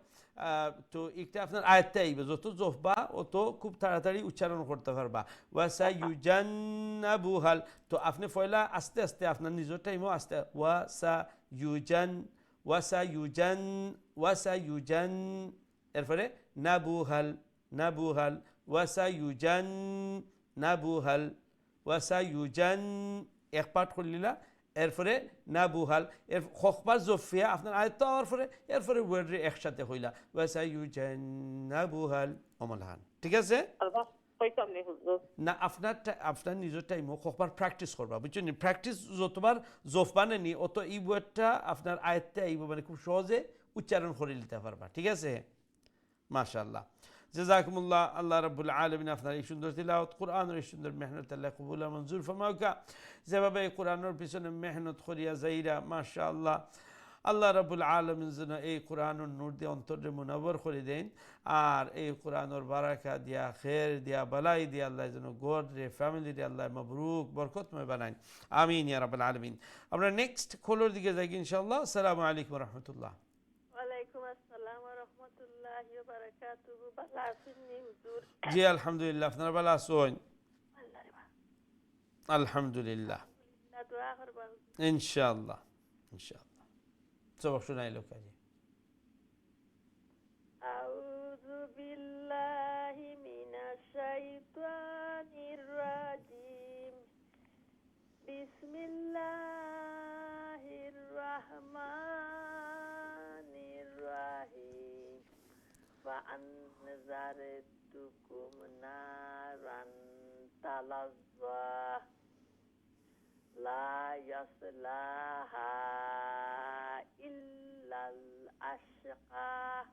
তো একটা আপনার আয়াতটা আইবে যত জফবা অত খুব তাড়াতাড়ি উচ্চারণ করতে পারবা ওয়াসায়ুজান্নাবুহাল তো আপনি পয়লা আস্তে আস্তে আপনার নিজর টাইমও আস্তে ওয়াসায়ুজান এরপরে নাবুহাল ওয়াসায়ুজান এক পাঠ করলিলা এরপরে নাবুহাল এর খকবার জফিয়া আপনার আয়ত্ত হওয়ার পরে এরপরে ওয়ার্ডে একসাথে হইলা ওয়াসায়ুজান নাবুহাল অমলহান ঠিক আছে না আপনার নিজের টাইমও খকবার প্র্যাকটিস করবা বুঝছেন প্র্যাকটিস যতবার জফবা নেনি অত এই ওয়ার্ডটা আপনার আয়ত্তে আইব মানে খুব সহজে উচ্চারণ করে নিতে পারবা ঠিক আছে মাশাআল্লাহ জাযাকুমুল্লাহ আল্লাহ রাব্বুল আলামিন আপনার এই সুন্দর তিলাওয়াত কোরআনের এই সুন্দর মেহনত আল্লাহ কবুল আর মঞ্জুর ফরমাউকা যেভাবে এই কোরআনের পিছনে মেহনত করিয়া যাইরা মাশাআল্লাহ আল্লাহ রাব্বুল আলামিন যেন এই কোরআনের নূর দিয়ে অন্তরে মুনাওয়ার করে দেন আর এই কোরআনের বারাকা দিয়া খের দিয়া বালাই দিয়া আল্লাহ যেন গড রে ফ্যামিলি রে আল্লাহ মাবরুক বরকতময় বানান আমিন ইয়া রাব্বুল আলামিন আমরা নেক্সট খোলর দিকে যাই ইনশাআল্লাহ আসসালামু আলাইকুম ওয়া রাহমাতুল্লাহ ওয়ালাইকুম আসসালাম ওয়া রাহমাতুল্লাহি ওয়া বারাকাতুহু ভালো আছেন হুজুর জি আলহামদুলিল্লাহ আপনারা ভালো আছেন আলহামদুলিল্লাহ দোয়া করবা ইনশাআল্লাহ সবক শোনাইলো কাজে আউযু বিল্লাহি মিনাশ শাইতানির রাজিম বিসমিল্লাহির রাহমানির রাহিম فأنذرتكم نارا تلظى لا يصلاها إلا الأشقى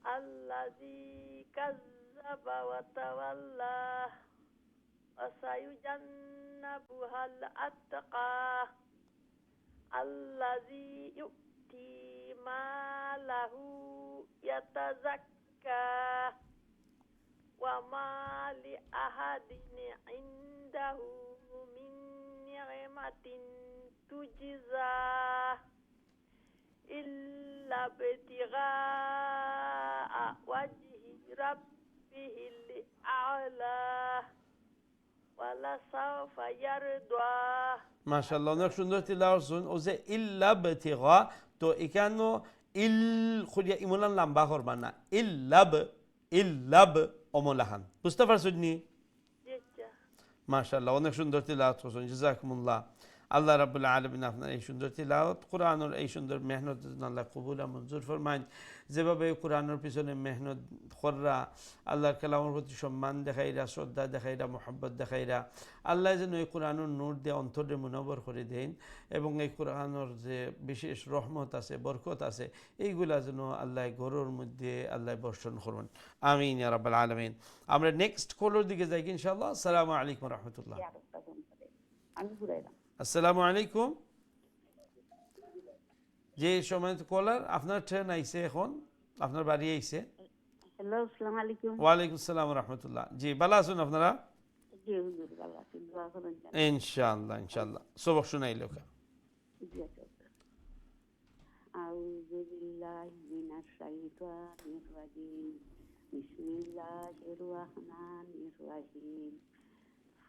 الذي كذب وتولى وسيجنبها الأتقى الذي يؤتي ماله يتزكى وما لأحد عنده من نعمة تجزى إلا ابتغاء وجه ربه الأعلى ولسوف يرضى মাশাআল্লাহ, অনেক সুন্দর তিলাওয়াত শুন। ও যে ইল্লাবতিগা, তো এখানে ইল খুলিয়া ইমলান লম্বা করবা না, ইল্লাব অমলাহান, বুঝতে পারছেন নি? মাশাআল্লাহ, অনেক সুন্দর তিলাওয়াত করছেন, জাযাকুমুল্লাহ। আল্লাহ রাব্বুল আলামিন আপনার এই সুন্দর তিলাওয়াত, কোরআনের এই সুন্দর মেহনত আল্লাহ কবুল আর মঞ্জুর ফরমাইন। যেভাবে কোরআনের পিছনে মেহনত কররা, আল্লাহর কালামের প্রতি সম্মান দেখাইরা, শ্রদ্ধা দেখাইরা, মোহাব্বত দেখাইরা, আল্লাহ যেন এই কোরআনের নূর দিয়ে অন্তরে মুনাব্বর করে দেন, এবং এই কোরআনের যে বিশেষ রহমত আছে, বরকত আছে, এইগুলা যেন আল্লাহ গরুর মধ্যে আল্লাহ বর্ষণ করবেন। আমিন ইয়া রাব্বাল আলামিন। আমরা নেক্সট কলের দিকে যাই ইনশাআল্লাহ। আসসালামু আলাইকুম রহমতুল্লাহ। আমি ঘুরাইলাম। আসসালামু আলাইকুম। যে সময় কলার, আপনার ট্রেন আইছে, এখন আপনার বাড়ি আইছে। হ্যালো, আসসালামু আলাইকুম। ওয়ালাইকুম আসসালাম রহমতুল্লাহ। জি, ভালো আছেন আপনারা? জি হুজুর, ভালো আছি, দোয়া করেন যেন। ইনশাআল্লাহ ইনশাআল্লাহ। সবক শুনাইল কা। জি আচ্ছা। আউযু বিল্লাহি মিনাশ শাইতানির রাজিম। বিসমিল্লাহির রহমানির রহিম।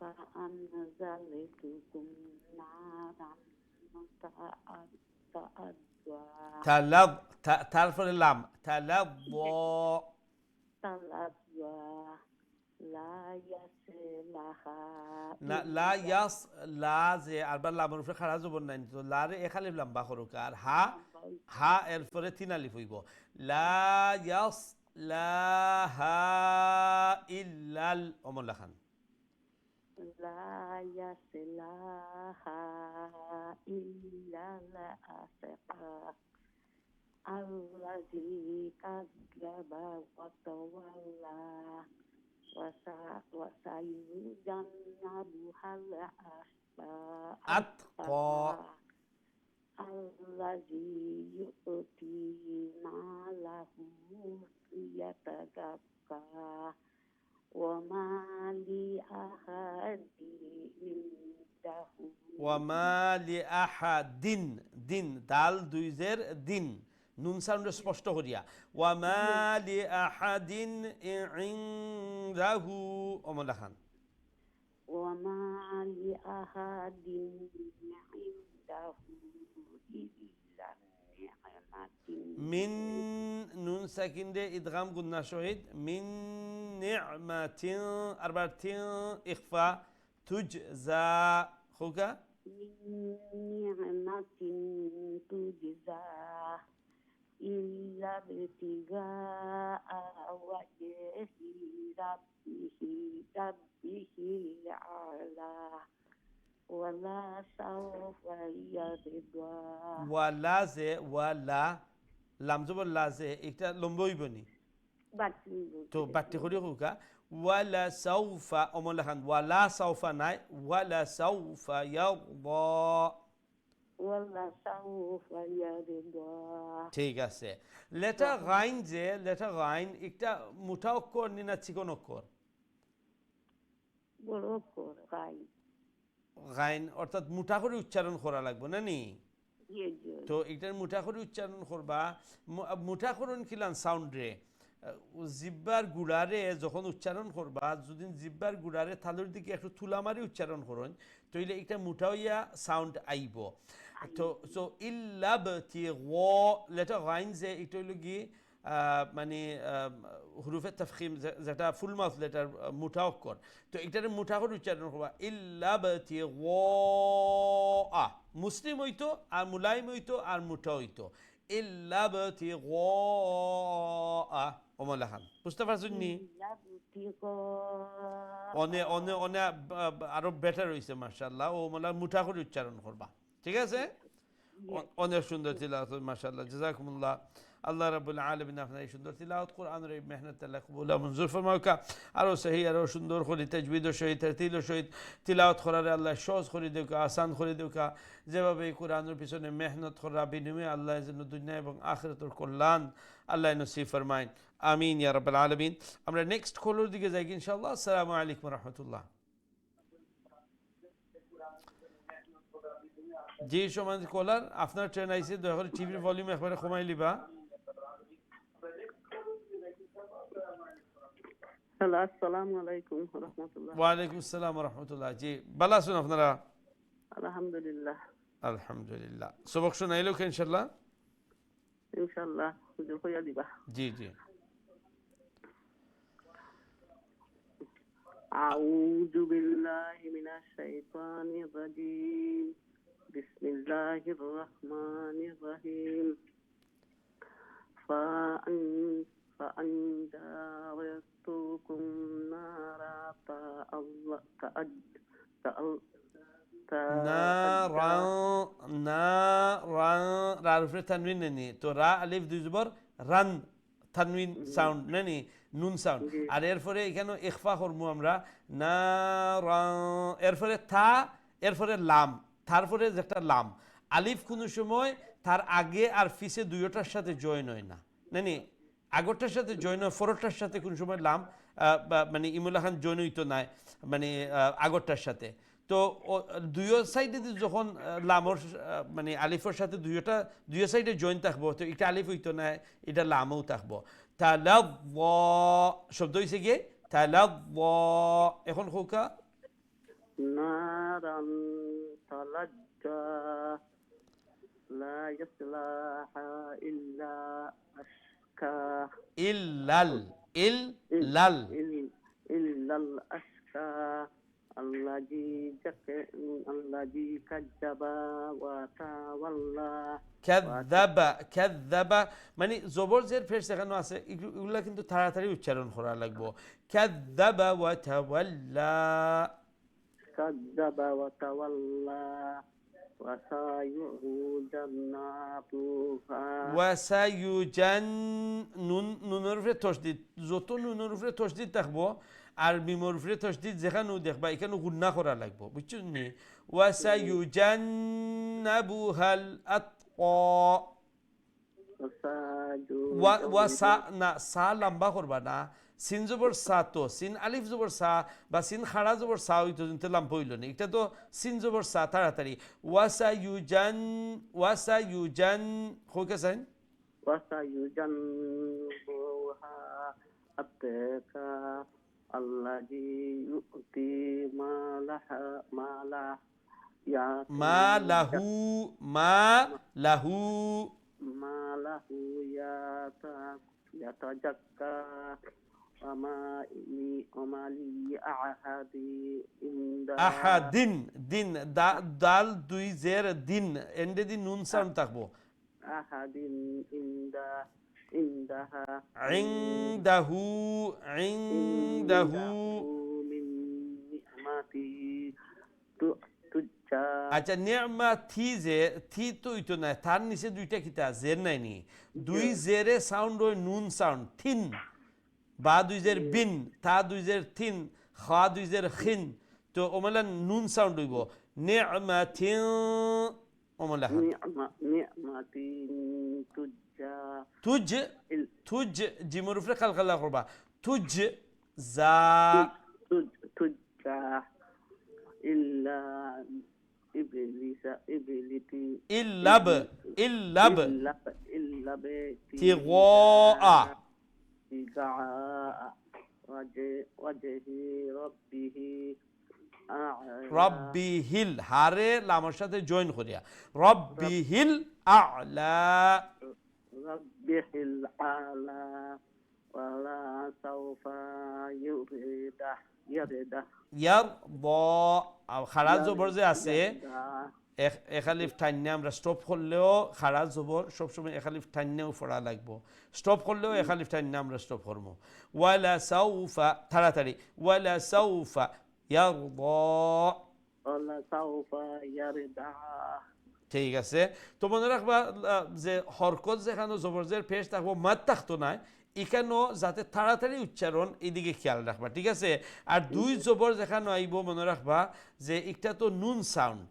فأنزلتكم نارا তারপরে লাম লা ইয়াস লা, যে আরবার লামের উপরে খাড়া জবর নাই, তো লা রে এক আলিফ লম্বা করুক, আর হা এর পরে তিন আলিফ হইব। লা ইয়াস লাহা ইল্লাল অমলা খান। لا يصلها إلا الأشقى الذي كذب وتولى وسيجنبها الأتقى الذي يؤتي ماله يتزكى وما لأحد দিন দাল দুইজের দিন, নুন সাউন্ড স্পষ্ট করিয়া, ওয়ামা লিআহাদিন ইনদাহু অমলা খান। وما لأحد عنده إلا نعمة মিন নুন সাকিন রে ইদগাম গুন্না শহীদ, মিন নি'মাতিন আরবাতিন ইখফা তুজজা খুকা نعمة تجزى إلا ابتغاء وجه ربه الأعلى ولا سوف يرضى ওয়ালা যে ওয়ালা লাম জবর লা, যে এটা লম্বা হইব নি, তো বাট্টি করি হুকা ওয়ালা সাউফা অমলা খান, ওয়ালা সাউফা নাই, ওয়ালা সাউফা ইয়ারদা। ولا سوف يرضى ঠিক আছে। লেটার গাইন, যে লেটার গাইন একটা মুঠা অক্ষর নি না চিকন অক্ষর? বড় করে গাই গাইন অর্থাৎ মুঠা করে উচ্চারণ করা লাগবে না নি? জি জি তো এটার মুঠা করে উচ্চারণ করবা, মুঠা করুন কিলান সাউন্ড রে, জিব্বার গুড়ারে যখন উচ্চারণ করবা, যদি জিব্বার গুড়ারে থালুর দিকে একটু তুলা মারি উচ্চারণ করুন, তাইলে এটা মুঠা হইয়া সাউন্ড আইব। তো সো ইল্লাবতি ও লেটার গাইন, যে এটা হইল কি মানে হুরুফে তাফখিম, যেটা ফুল মাউথ লেটার মুঠা অক্ষর, তো এটার মুঠা করে উচ্চারণ করবা ইল্লাবতি ও আ, মুসলিম হইতো আর মুলাইম হইতো আর মুঠা হইতো, ইল্লাবতি ও আ অমলা খান, বুঝতে পারছেন নি? অনে অনে অনে আরো বেটার হইছে মাশাআল্লাহ, ও মোলা মুঠা করে উচ্চারণ করবা, ঠিক আছে? অনেক সুন্দর তিলাওয়াত মাশাআল্লাহ, জাযাকুমুল্লাহ। আল্লাহ রাব্বুল আলামিন আপনার এই সুন্দর তিলাওয়াত, কোরআনের এই মেহনত আল্লাহ কবুল আর মঞ্জুর ফরমাওক। আরো সহি আরো সুন্দর করে তাজবিদের সহিত তারতিলের সহিত তিলাওয়াত করারে আল্লাহ সহজ করে দেউক, আসান করে দেউক। যেভাবে এই কোরআনের পিছনে মেহনত করা বিনিময়ে আল্লাহ যেন দুনিয়া এবং আখিরাতের কল্যাণ আল্লাহ নসিব ফরমাইন। আমিন ইয়া রাব্বাল আলামিন। আমরা নেক্সট কলের দিকে যাই ইনশাআল্লাহ। আসসালামু আলাইকুম রহমতুল্লাহ। জি সমাজ কলার, আপনার ট্রেন আইছে, দয়া করে টিভির ভলিউম একবারে কমাই লিবা। হ্যালো, আসসালামু আলাইকুম রহমতুল্লাহ। ওয়ালাইকুম আসসালাম রহমতুল্লাহ। জি ভালো আছেন আপনারা? আলহামদুলিল্লাহ। আলহামদুলিল্লাহ। সবক শোনাইল কি ইনশাল্লাহ? ইনশাআল্লাহ হুজুর হইয়া দিবা। জি জি। আউযু বিল্লাহি মিনাশ শাইতানির রাজীম। বিসমিল্লাহির রহমানির রহিম। فأنذرتكم نارا রার উপরে তানবিন নেনি, তো রা আলিফ দুই জবর রান, তানবিন সাউন্ড নেনি, নুন সাউন্ড। আর এরপরে এখানে ইখফা করবো আমরা না, এরপরে থা, এরপরে লাম, তারপরে যেটা লাম আলিফ কোনো সময় তার আগে আর ফিসে দুইটার সাথে জয়েন হয় না, নেনি আগরটার সাথে জয়েন হয়, ফরটার সাথে কোন সময় লাম মানে ইমুল্লা খান জয়েন হইতো না মানে আগরটার সাথে। তো দুই সাইডে যখন লামর মানে আলিফের সাথে দুই সাইডে জয়েন থাকবো, তো এটা আলিফ হইতো না, এটা লামও থাকবো। তাহলে শব্দ হয়েছে গিয়ে তাহলে এখন খোকা নারান তালাজ্জা লা ইয়াসলাহা ইল্লা আশকা ইল্লাল ইল্লাল আশকা আল্লাযী কাজ্জাবা ওয়া তাওয়াল্লা। কাযযাবা মানে জবর জের ফের সেখানে আছে, এগুলা কিন্তু তাড়াতাড়ি উচ্চারণ করা লাগবো। কাযযাবা ওয়া তাওয়াল্লা, কাজ্জাবা ওয়া তাওয়াল্লা ওয়া সায়ুজান নুনের উপরে তসদিদ, যত নুনের উপরে তসদিদ থাকবো আর মিমর উপরে তসদিদ যেখানেও দেখবা এখানে গুন্না করা লাগবো, বুঝছেন নি? ওয়া সায়ুজান্নাবুহাল আতকা, ওয়া সা না, সা লম্বা করবা না, সিন জবর সা, তো সিন আলিফ জবর সা বা সিন খাড়া জবর সা হইতো কিন্তু লম্বা হইল না, এটা তো সিন জবর সা তাড়াতাড়ি। ওয়া সায়ুজান হোকে সাইন ওয়াসায়ুজান্নুহা আত্তাকা আল্লাযী ইউতি মালাহু ইয়াতাজাক্কা আহাদিন দিন দাল দুই জের দিন এন্ডে দিন নুন সাউন্ড থাকবো। আহাদিন ইনদাহা ইনদাহু মিন নি'মাতি তুজ্জা। আচ্ছা নি'মা থি যে থি তো হইতো না, তার নিচে দুইটা কিতা জের নাই নি, দুই জেরে সাউন্ড হয় নুন সাউন্ড, থিন বা দুই জের বিন, তা দুই জের থিন, খা দুই জের খিন, তো ওমেলা নুন সাউন্ড হইব নি'মাতিন ওমেলা নি'মাতিন তুজ্জা। তুজ জিমর উপরে খালখালা করবা, তুজ যা তুজ্জা ইল্লা ইল্লাব তিগা রব্বিহিল হারে লামের সাথে জয়েন করিয়া রব্বিহিল আ'লা রব্বিহিল আ'লা ওয়ালা সাওফা খারাজ জবর যে আছে একালিফ ঠান্যা আমরা স্টপ করলেও খারাজ জবর সবসময় একালিফ ঠান্যাও পড়া লাগবো, স্টপ করলেও একালিফ ঠান্যা আমরা স্টপ করবো। ওয়ালা সাউফা তাড়াতাড়ি ওয়ালা সাউফা ইয়ারদা, ঠিক আছে। তো মনে রাখবা যে হরকত যেখানে জবরজের পেশ থাকবো মাত থাকতো না, এখানেও যাতে তাড়াতাড়ি উচ্চারণ এইদিকে খেয়াল রাখবা, ঠিক আছে। আর দুই জবর যেখানে আইব মনে রাখবা যে একটা তো নুন সাউন্ড,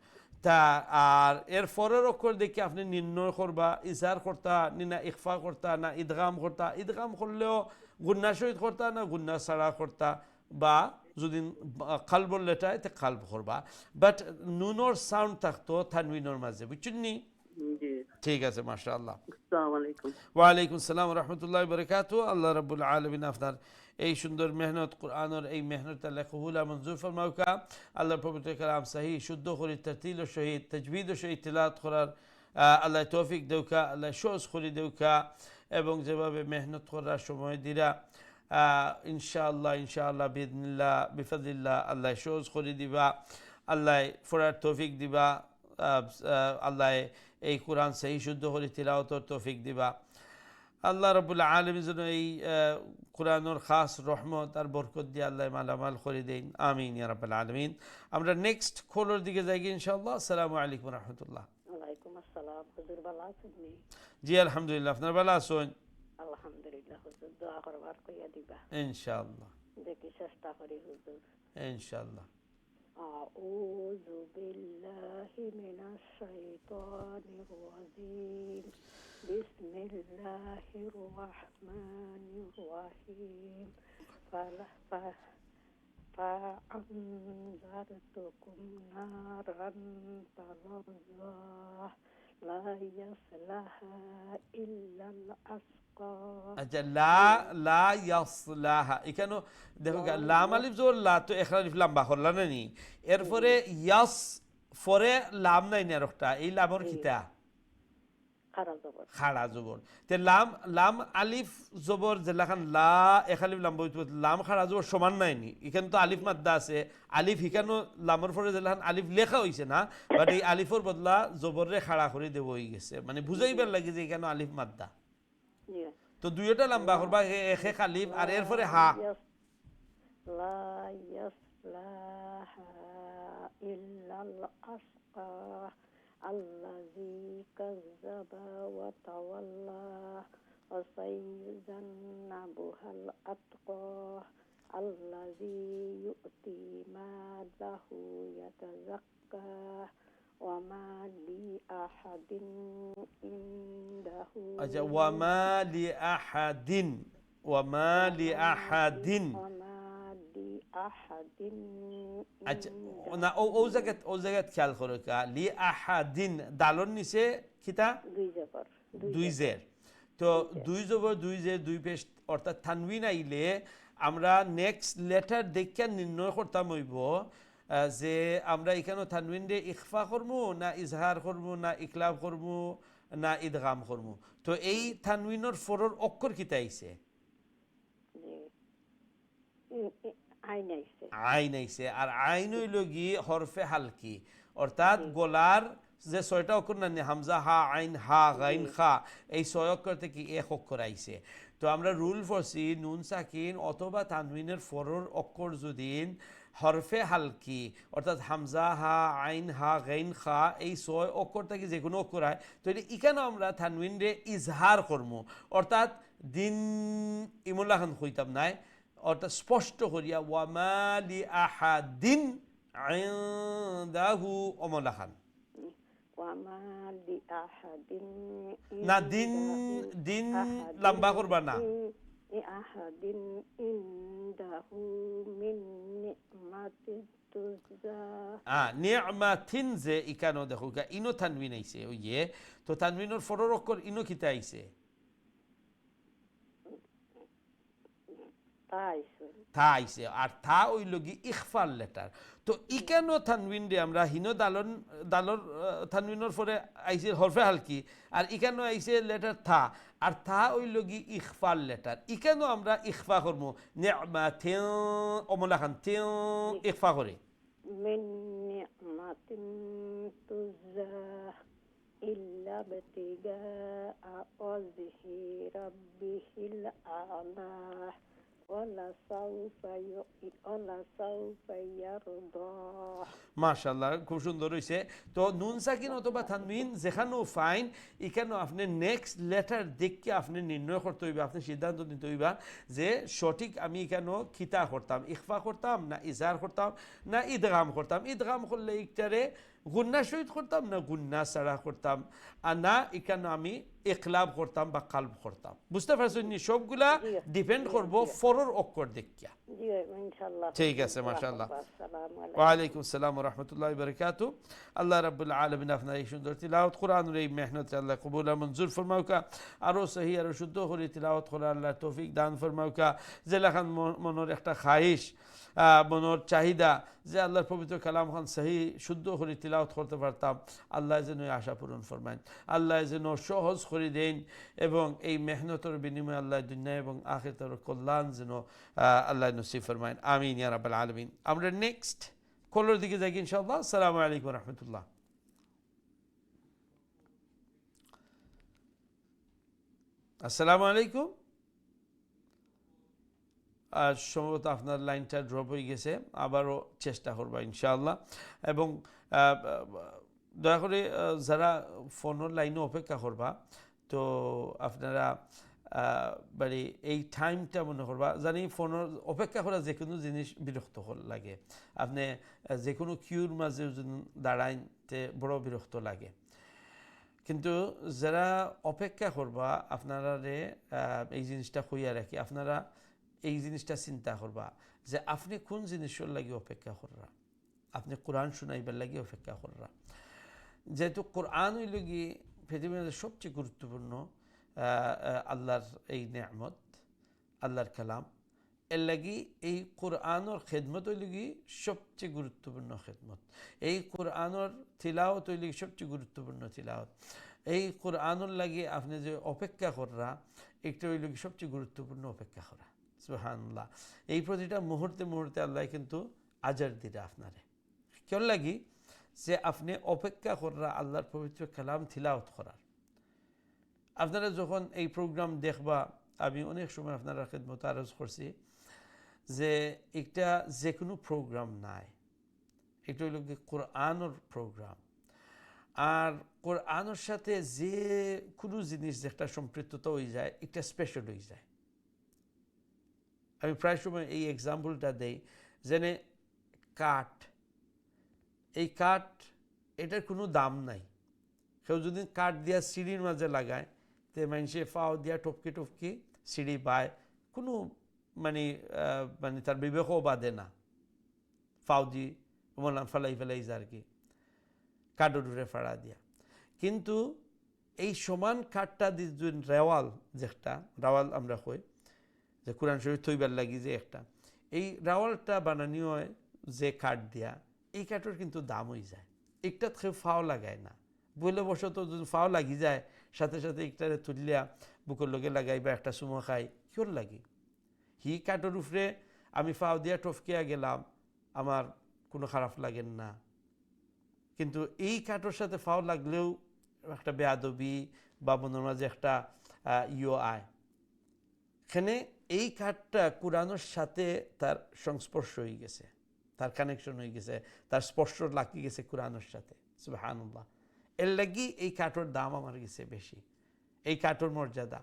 তা আর এর পরের অক্ষর দেখে আপনি নির্ণয় করবা ইজার করতা না ইখফা করতা না ইদগাম করতা, ইদগাম করলেও গুন্না সহিত করতা না গুন্না ছাড়া করতা, বা যদি খালবর লেটায় তে খালব করবা, বাট নুনর সাউন্ড থাকতো তানবিনের মাঝে, বুঝছেন নি? ঠিক আছে মাশাআল্লাহ। আসসালামু আলাইকুম। ওয়ালাইকুম আসসালাম ওয়া রাহমাতুল্লাহি ওয়া বারাকাতুহু। আল্লাহ রাব্বুল আলামিন আপনার এই সুন্দর মেহনত কোরআনের এই মেহনত আল্লাহ কবুল আর মঞ্জুর ফরমাউকা আল্লাহ পবিত্র কালাম সহি শুদ্ধ করে তারতিল ও সহিত তাজবিদ ও সহিত তিলাওয়াত করার আল্লাহ তৌফিক দেউকা আল্লাহ সহজ করে দেউকা এবং যেভাবে মেহনত করার সময় দিরা ইনশাআল্লাহ বিদিনিল্লাহ বিফাদিল্লাহ আল্লাহ সহজ করে দিবা আল্লাহ ফোরার তৌফিক দিবা আল্লাহ এই কোরআন সহি শুদ্ধ করে তিলাওয়াতের তৌফিক দিবা আল্লাহ রাব্বুল আলামিন যেন এই কোরআনের খাস রহমত আর বরকত দিয়ে আল্লাহ মালামাল করে দেন আমিন ইয়া রাব্বাল আলামিন আমরা নেক্সট কলের দিকে যাই ইনশাআল্লাহ আসসালামু আলাইকুম ওয়া রাহমাতুল্লাহ ওয়ালাইকুম আসসালাম হুজুর ভালো আছেন নি জি আলহামদুলিল্লাহ আপনার ভালো আছেন আলহামদুলিল্লাহ হুজুর দোয়া করবার কইয়া দিবা ইনশাআল্লাহ দেখি চেষ্টা করি হুজুর ইনশাআল্লাহ أعوذ بالله من الشيطان الرجيم بسم الله الرحمن الرحيم فأنذرتكم نارا تلظى لا يصلها إلا الأشقى আচ্ছা লা ইয়াসলাহা এখানে দেখো লাম আলিফ জোর লা তো এক আলিফ লাম্বা করলা না নি এরপরে ইয়াস পরে লাম নাই না একটা এই লামর কিতা খাড়া জবর তে লাম আলিফ জবর যেলাখান লা এক আলিফ লাম বইতো লাম খাড়া জবর সমান নাই নি এখানে তো আলিফ মাদ্দা আছে আলিফ হিকানো লামর পরে যেলাখান আলিফ লেখা হইছে না বাট এই আলিফর বদলা জবরে খাড়া করে দেব হই গেছে মানে বুঝাইবার লাগে যে এখানে আলিফ মাদ্দা তো দুইটা লম্বা করবা এক এক আলিফ আর এরপরে হা لا يصلها إلا الأشقى الذي كذب وتولى وسيجنبها الأتقى الذي يؤتي ماله يتزكى وما لأحد عنده আচ্ছা ওয়ামা লিআহাদিন আচ্ছা না ও জায়গাত খেয়াল করো কা লিআহাদিন দালর নিচে কিতা দুই জের তো দুই জবর দুই জের দুই পেশ অর্থাৎ তানবিন আইলে আমরা নেক্সট লেটার দেখে নির্ণয় করতাম হইব যে আমরা এখানে তানবিন দিয়ে ইখফা করবো না ইজহার করবো না ইকলাব করবো না ইদগাম করবো তো এই তানবিনের ফরর অক্ষর কিতা আইছে আইন আইছে আর আইন হইল গি হরফে হালকি অর্থাৎ গলার যে ছয়টা অক্ষর না হামজা হা আইন হা গাইন খা এই ছয় অক্ষর থেকে এক অক্ষর আইছে তো আমরা রুল ফরছি নুন সাকিন অথবা তানবিনের ফরর অক্ষর যদি হরফে হালকি অর্থাৎ হামজা হা আইন হা গাইন খা এই ছয় অক্ষর থেকে যে কোনো অক্ষর হয় তো এখানেও আমরা তানবিন রে ইজহার করবো অর্থাৎ দিন ইমুল্লাহ খান হইতাম নাই অর্থাৎ স্পষ্ট করিয়া ওয়ামা লিআহাদিন ইনদাহু অমলা খান না দিন দিন লম্বা করবা না নি'মাতিন যে ইকানো দেখো ইনো তানবিন আইছে ওইয়ে তো তানবিনের ফরর অক্ষর ইনো কিতা আইছে থা আইছে আর থা হইল গি ইখফার লেটার তো ইকানো তানবিন রে আমরা হিনো দালর তানবিনের পরে আইছে হরফে হালকি আর ইকানো আইছে লেটার থা আর থা হইল গি ইখফার লেটার ইকানো আমরা ইখফা করবো নি'মাতিন অমলা খান তিন ইখফা করে মিন নি'মাতিন তুজা ইল্লা বিতিগা ওয়াজহি রাব্বিহিল আ'লা মাশাআল্লাহ খুব সুন্দর হয়েছে তো নুন সাকিন অথবা তানবিন যেখানেও ফাইন এখানেও আপনি নেক্সট লেটার দেখে আপনি নির্ণয় করতে হইবে আপনি সিদ্ধান্ত নিতে হইবা যে সঠিক আমি এখানেও খিতা করতাম ইখফা করতাম না ইজহার করতাম না ইদগাম করতাম ইদগাম করলে ইকটারে গুন্না সহিত করতাম না গুন্না ছাড়া করতাম আর না এখানে আমি ইকলাব করতাম বা কালব করতাম বুঝতে পারছেন সবগুলা ডিপেন্ড করবো ফরর অক্ষর দেখিয়া জি ইনশাআল্লাহ ঠিক আছে, মাশাআল্লাহ। আসসালামু আলাইকুম ওয়ালাইকুম আসসালাম ওয়া রাহমাতুল্লাহি ওয়া বারাকাতুহু। আল্লাহ রাব্বুল আলামিন আপনার এই সুন্দর তিলাওয়াত কোরআনের এই মেহনত আল্লাহ কবুল আর মঞ্জুর ফরমাউকা, আরো সহি আরো শুদ্ধ করে তিলাওয়াত করার আল্লাহ তৌফিক দান ফরমাউকা। জেলাখান মনের একটা খাহিশ, মনের চাহিদা যে আল্লাহর পবিত্র কালাম খান সহি শুদ্ধ করে তিলাওয়াত করতে পারতাম, আল্লাহ যেন এই আশা পূরণ ফরমাইন, আল্লাহ যেন সহজ করে দেন এবং এই মেহনতের বিনিময়ে আল্লাহ দুনিয়া এবং আখিরাতের কল্যাণ যেন আল্লাহ নসিব ফরমাইন। আমিন ইয়া রাব্বাল আলামিন। আমরা নেক্সট কলের দিকে যাই ইনশাআল্লাহ। আসসালামু আলাইকুম ওয়া রাহমাতুল্লাহ। আসসালামু আলাইকুম। সম্ভবত আপনার লাইনটা ড্রপ হয়ে গেছে, আবারও চেষ্টা করবা ইনশাআল্লাহ। এবং দয়া করে যারা ফোনের লাইনে অপেক্ষা করবা, তো আপনারা মানে এই টাইমটা মনে করবা, জানি ফোনের অপেক্ষা করা যে কোনো জিনিস বিরক্ত লাগে, আপনি যে কোনো কিউর মাঝে দাঁড়াইতে বড় বিরক্ত লাগে, কিন্তু যারা অপেক্ষা করবা আপনারা এই জিনিসটা হইয়া রাখি, আপনারা এই জিনিসটা চিন্তা করবা যে আপনি কোন জিনিসের লাগে অপেক্ষা কররা। আপনি কোরআন শুনাইবার লাগে অপেক্ষা কররা, যেহেতু কোরআন হইল গিয়ে পৃথিবীর সবচেয়ে গুরুত্বপূর্ণ আল্লাহর এই নেয়ামত, আল্লাহর কালাম, এর লাগি এই কোরআনের খেদমত হইল গিয়ে সবচেয়ে গুরুত্বপূর্ণ খেদমত। এই কোরআনের তিলাওয়াত হইল সবচেয়ে গুরুত্বপূর্ণ তিলাওয়াত। এই কোরআনের লাগে আপনি যে অপেক্ষা কররা, একটা হইল গিয়ে সবচেয়ে গুরুত্বপূর্ণ অপেক্ষা করা। সুবহানাল্লাহ। এই প্রতিটা মুহূর্তে মুহূর্তে আল্লাহ কিন্তু আজার দিলে আপনারে, কেউ লাগি যে আপনি অপেক্ষা কররা আল্লাহর পবিত্র কালাম তিলাওয়াত করার। আপনারা যখন এই প্রোগ্রাম দেখবা, আমি অনেক সময় আপনারা খেদমত আরজ করছি যে একটা যে কোনো প্রোগ্রাম নাই, এটা হইল কি কোরআনের প্রোগ্রাম। আর কোরআনের সাথে যে কোনো জিনিস যেটা সম্পৃক্ততা হয়ে যায়, একটা স্পেশাল হয়ে যায়। আমি প্রায় সময় এই এক্সাম্পলটা দেই, যেনে কাঠ, এই কাঠ এটার কোনো দাম নাই। কেউ যদি কাঠ দিয়া সিঁড়ির মাঝে লাগায়, তো মানুষে ফাও দিয়া টপকে টপকে সিঁড়ি পায়, কোনো মানে মানে তার বিবেকও বাদে না, ফাও দি বললাম ফেলাই ফেলাই আর কি কাঠের উপরে ফাড়া দিয়া। কিন্তু এই সমান কাঠটা দিয়ে রেওয়াল, যেটা রাওয়াল আমরা কই যে কোরআন শরীফ থইবার লাগি যে একটা, এই রাওয়ালটা বানানি হয় যে কাঠ দিয়া, এই কাঠের কিন্তু দাম হয়ে যায়। একটা কেউ ফাও লাগায় না, বলে বসত যদি ফাও লাগি যায়, সাথে সাথে একটারে তুলিয়া বুকের লগে লাগাই বা একটা চুমো খাই, কিওর লাগি? হি কাঠের উপরে আমি ফাও দিয়া টফকিয়া গেলাম, আমার কোনো খারাপ লাগেন না। কিন্তু এই কাঠের সাথে ফাও লাগলেও একটা বেয়াদবি বা মনের মাঝে একটা আয়। এখানে এই কাঠটা কোরআনের সাথে তার সংস্পর্শ হয়ে গেছে, তার কানেকশন হয়ে গেছে, তার স্পর্শ লাগি গেছে কোরআনের সাথে। সুবহানাল্লাহ। এর লাগি এই কাঠের দাম আমার গেছে বেশি, এই কাঠের মর্যাদা।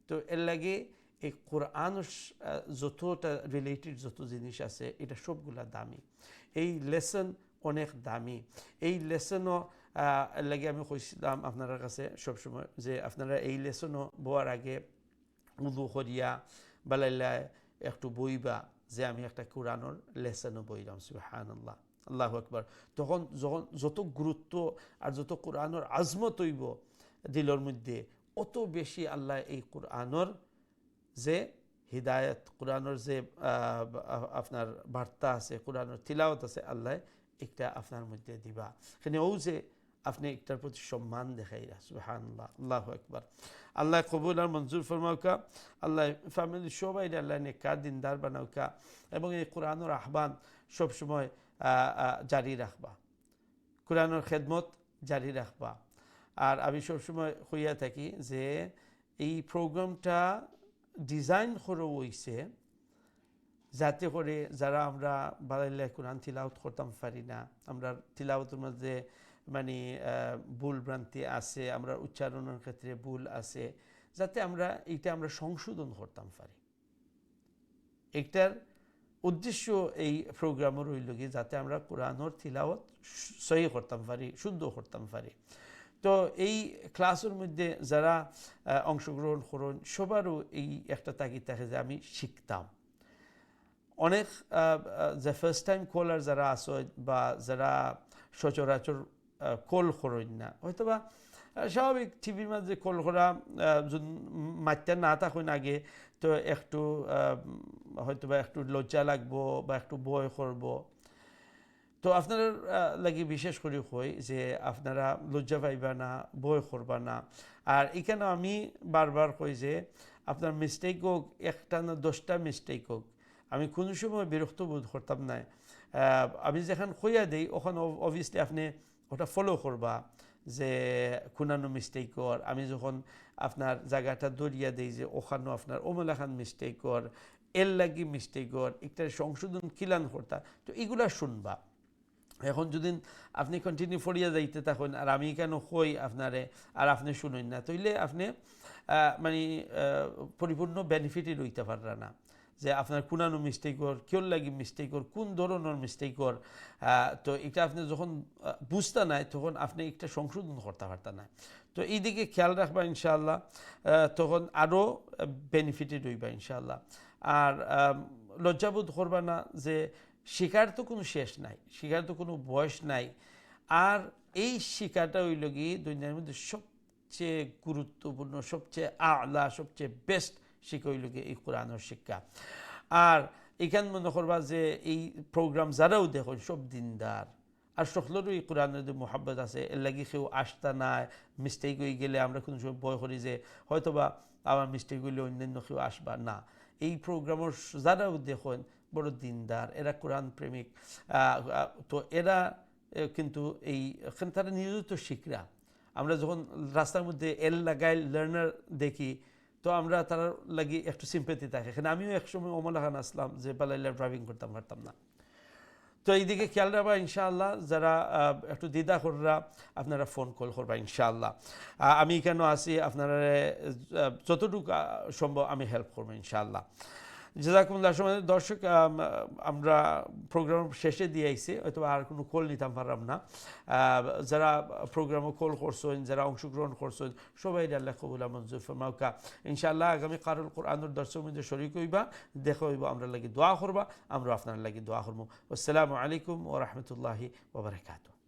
তো এর লাগে এই কোরআনের যতটা রিলেটেড যত জিনিস আছে, এটা সবগুলা দামি। এই লেসন অনেক দামি। এই লেসনও এর লাগে আমি কইছিলাম আপনার কাছে সবসময় যে আপনারা এই লেসনও বোয়ার আগে উদু করিয়া বেলাইলায় একটু বইবা যে আমি একটা কোরআনের লেসনও বইলাম। সুবহানাল্লাহ, আল্লাহু আকবার। তখন যখন যত গুরুত্ব আর যত কোরআনের আজমত হইব দিলের মধ্যে, অত বেশি আল্লাহ এই কোরআনের যে হিদায়ত, কোরআনের যে আপনার বার্তা আছে, কোরআনের তিলাওয়াত আছে, আল্লাহ একটা আপনার মধ্যে দিবা। এখানে ও যে আপনি একটার প্রতি সম্মান দেখাইরা। সুবহানাল্লাহ, আল্লাহু আকবার। আল্লাহ কবুল আর মঞ্জুর ফরমাউকা। আল্লাহ ফ্যামিলি সবাই আল্লাহ নেককার দিনদার বানাউকা এবং এই কোরআনের আহ্বান সবসময় জারি রাখবা, কোরআনের খেদমত জারি রাখবা। আর আমি সবসময় হইয়া থাকি যে এই প্রোগ্রামটা ডিজাইন করে হইছে যাতে করে যারা আমরা বালাইল্লাহ কোরআন তিলাওয়াত করতাম পারি না, আমরা তিলাওয়াতের মধ্যে মানে ভুল ভ্রান্তি আছে, আমরা উচ্চারণের ক্ষেত্রে ভুল আছে, যাতে আমরা আমরা সংশোধন করতাম পারি। একটার উদ্দেশ্য এই প্রোগ্রামের হইল কি যাতে আমরা কোরআনের তিলাওয়াত সহি করতাম পারি, শুদ্ধ করতাম পারি। তো এই ক্লাসের মধ্যে যারা অংশগ্রহণ করেন সবারও এই একটা তাগিদ থাকে যে আমি শিখতাম। অনেক যে ফার্স্ট টাইম কলার যারা আছে বা যারা সচরাচর কল করইন না হয়তো বা স্বাভাবিক টিভির মাঝে কল করা মাত্রা না থাকুন আগে তো একটু হয়তো বা একটু লজ্জা লাগবো বা একটু ভয় করবো তো আপনার লাগি বিশেষ করে কই যে আপনারা লজ্জা পাইবা না ভয় করবা না আর এখানে আমি বারবার কই যে আপনার মিস্টেক হোক একটা না 10টা মিস্টেক হোক আমি কোনো সময় বিরক্ত বোধ করতাম না আমি যেখান কইয়া দিই ওখানে অবভিয়াসলি আপনি ওটা ফলো করবা যে কোনানো মিস্টেক কর আমি যখন আপনার জায়গাটা দরিয়া দিই যে ওখানেও আপনার ওমলাখান মিস্টেক কর এর লাগি মিস্টেক কর একটা সংশোধন কিলান করতা তো এগুলা শুনবা এখন যদি আপনি কন্টিনিউ ফরিয়া যাইতে থাকুন আর আমি কেন কই আপনারে আর আপনি শুনুন না তাইলে আপনি মানে পরিপূর্ণ বেনিফিটই লইতে পাররা না যে আপনার কোনানো মিস্টেকর কেউ লাগি মিস্টেকর কোন ধরনের মিস্টেকর তো এটা আপনি যখন বুঝতে নাই তখন আপনি একটা সংশোধন করতে পারতেন না তো এই দিকে খেয়াল রাখবা ইনশাআল্লাহ তখন আরও বেনিফিটেড হইবা ইনশাআল্লাহ আর লজ্জাবোধ করবা না যে শিকার তো কোনো শেষ নাই শিকার তো কোনো বয়স নাই আর এই শিকারটা হইল কি দুনিয়ার মধ্যে সবচেয়ে গুরুত্বপূর্ণ সবচেয়ে আলা সবচেয়ে বেস্ট শিক্ষা হইল কি এই কোরআনের শিক্ষা আর এখান মনে করবা যে এই প্রোগ্রাম যারাও দেখুন সব দিনদার আর সকলেরও এই কোরআনের যে মোহাব্বত আছে এর লাগি কেউ আসতা নাই মিস্টেক হয়ে গেলে আমরা কোনো সময় ভয় করি যে হয়তোবা আমার মিস্টেক হইলে অন্যান্য কেউ আসবা না এই প্রোগ্রামের যারাও দেখুন বড় দিনদার এরা কোরআন প্রেমিক তো এরা কিন্তু এই তারা নিয়োজিত শিখরা আমরা যখন রাস্তার মধ্যে এল লাগাই লার্নার দেখি তো আমরা তার লাগি একটু সিম্পেথি থাকে এখানে আমিও একসময় ওমলাখান আসলাম যে পালাইলা ড্রাইভিং করতাম পারতাম না তো এইদিকে খেয়াল রাখবা ইনশাআল্লাহ যারা একটু দ্বিধা কররা আপনারা ফোন কল করবা ইনশাআল্লাহ আমি কেন আসি আপনারা যতটুকু সম্ভব আমি হেল্প করবো ইনশাআল্লাহ জাযাকুমুল্লাহ সময় দর্শক আমরা প্রোগ্রাম শেষে দিয়ে আইছি হয়তো আর কোনো কল নিতাম পারলাম না যারা প্রোগ্রামে কল করছেন যারা অংশগ্রহণ করছেন সবাই আল্লাহ কবুল মঞ্জুর ফরমাউকা ইনশাআল্লাহ আগামী কারুল কোরআনের দর্শক মধ্যে শরীক হইবা দেখা হইবা আমরা লাগি দোয়া করবা আমরা আপনার লাগি দোয়া করবো আসসালামু আলাইকুম ওয়া রাহমাতুল্লাহি ওয়া বারাকাতুহু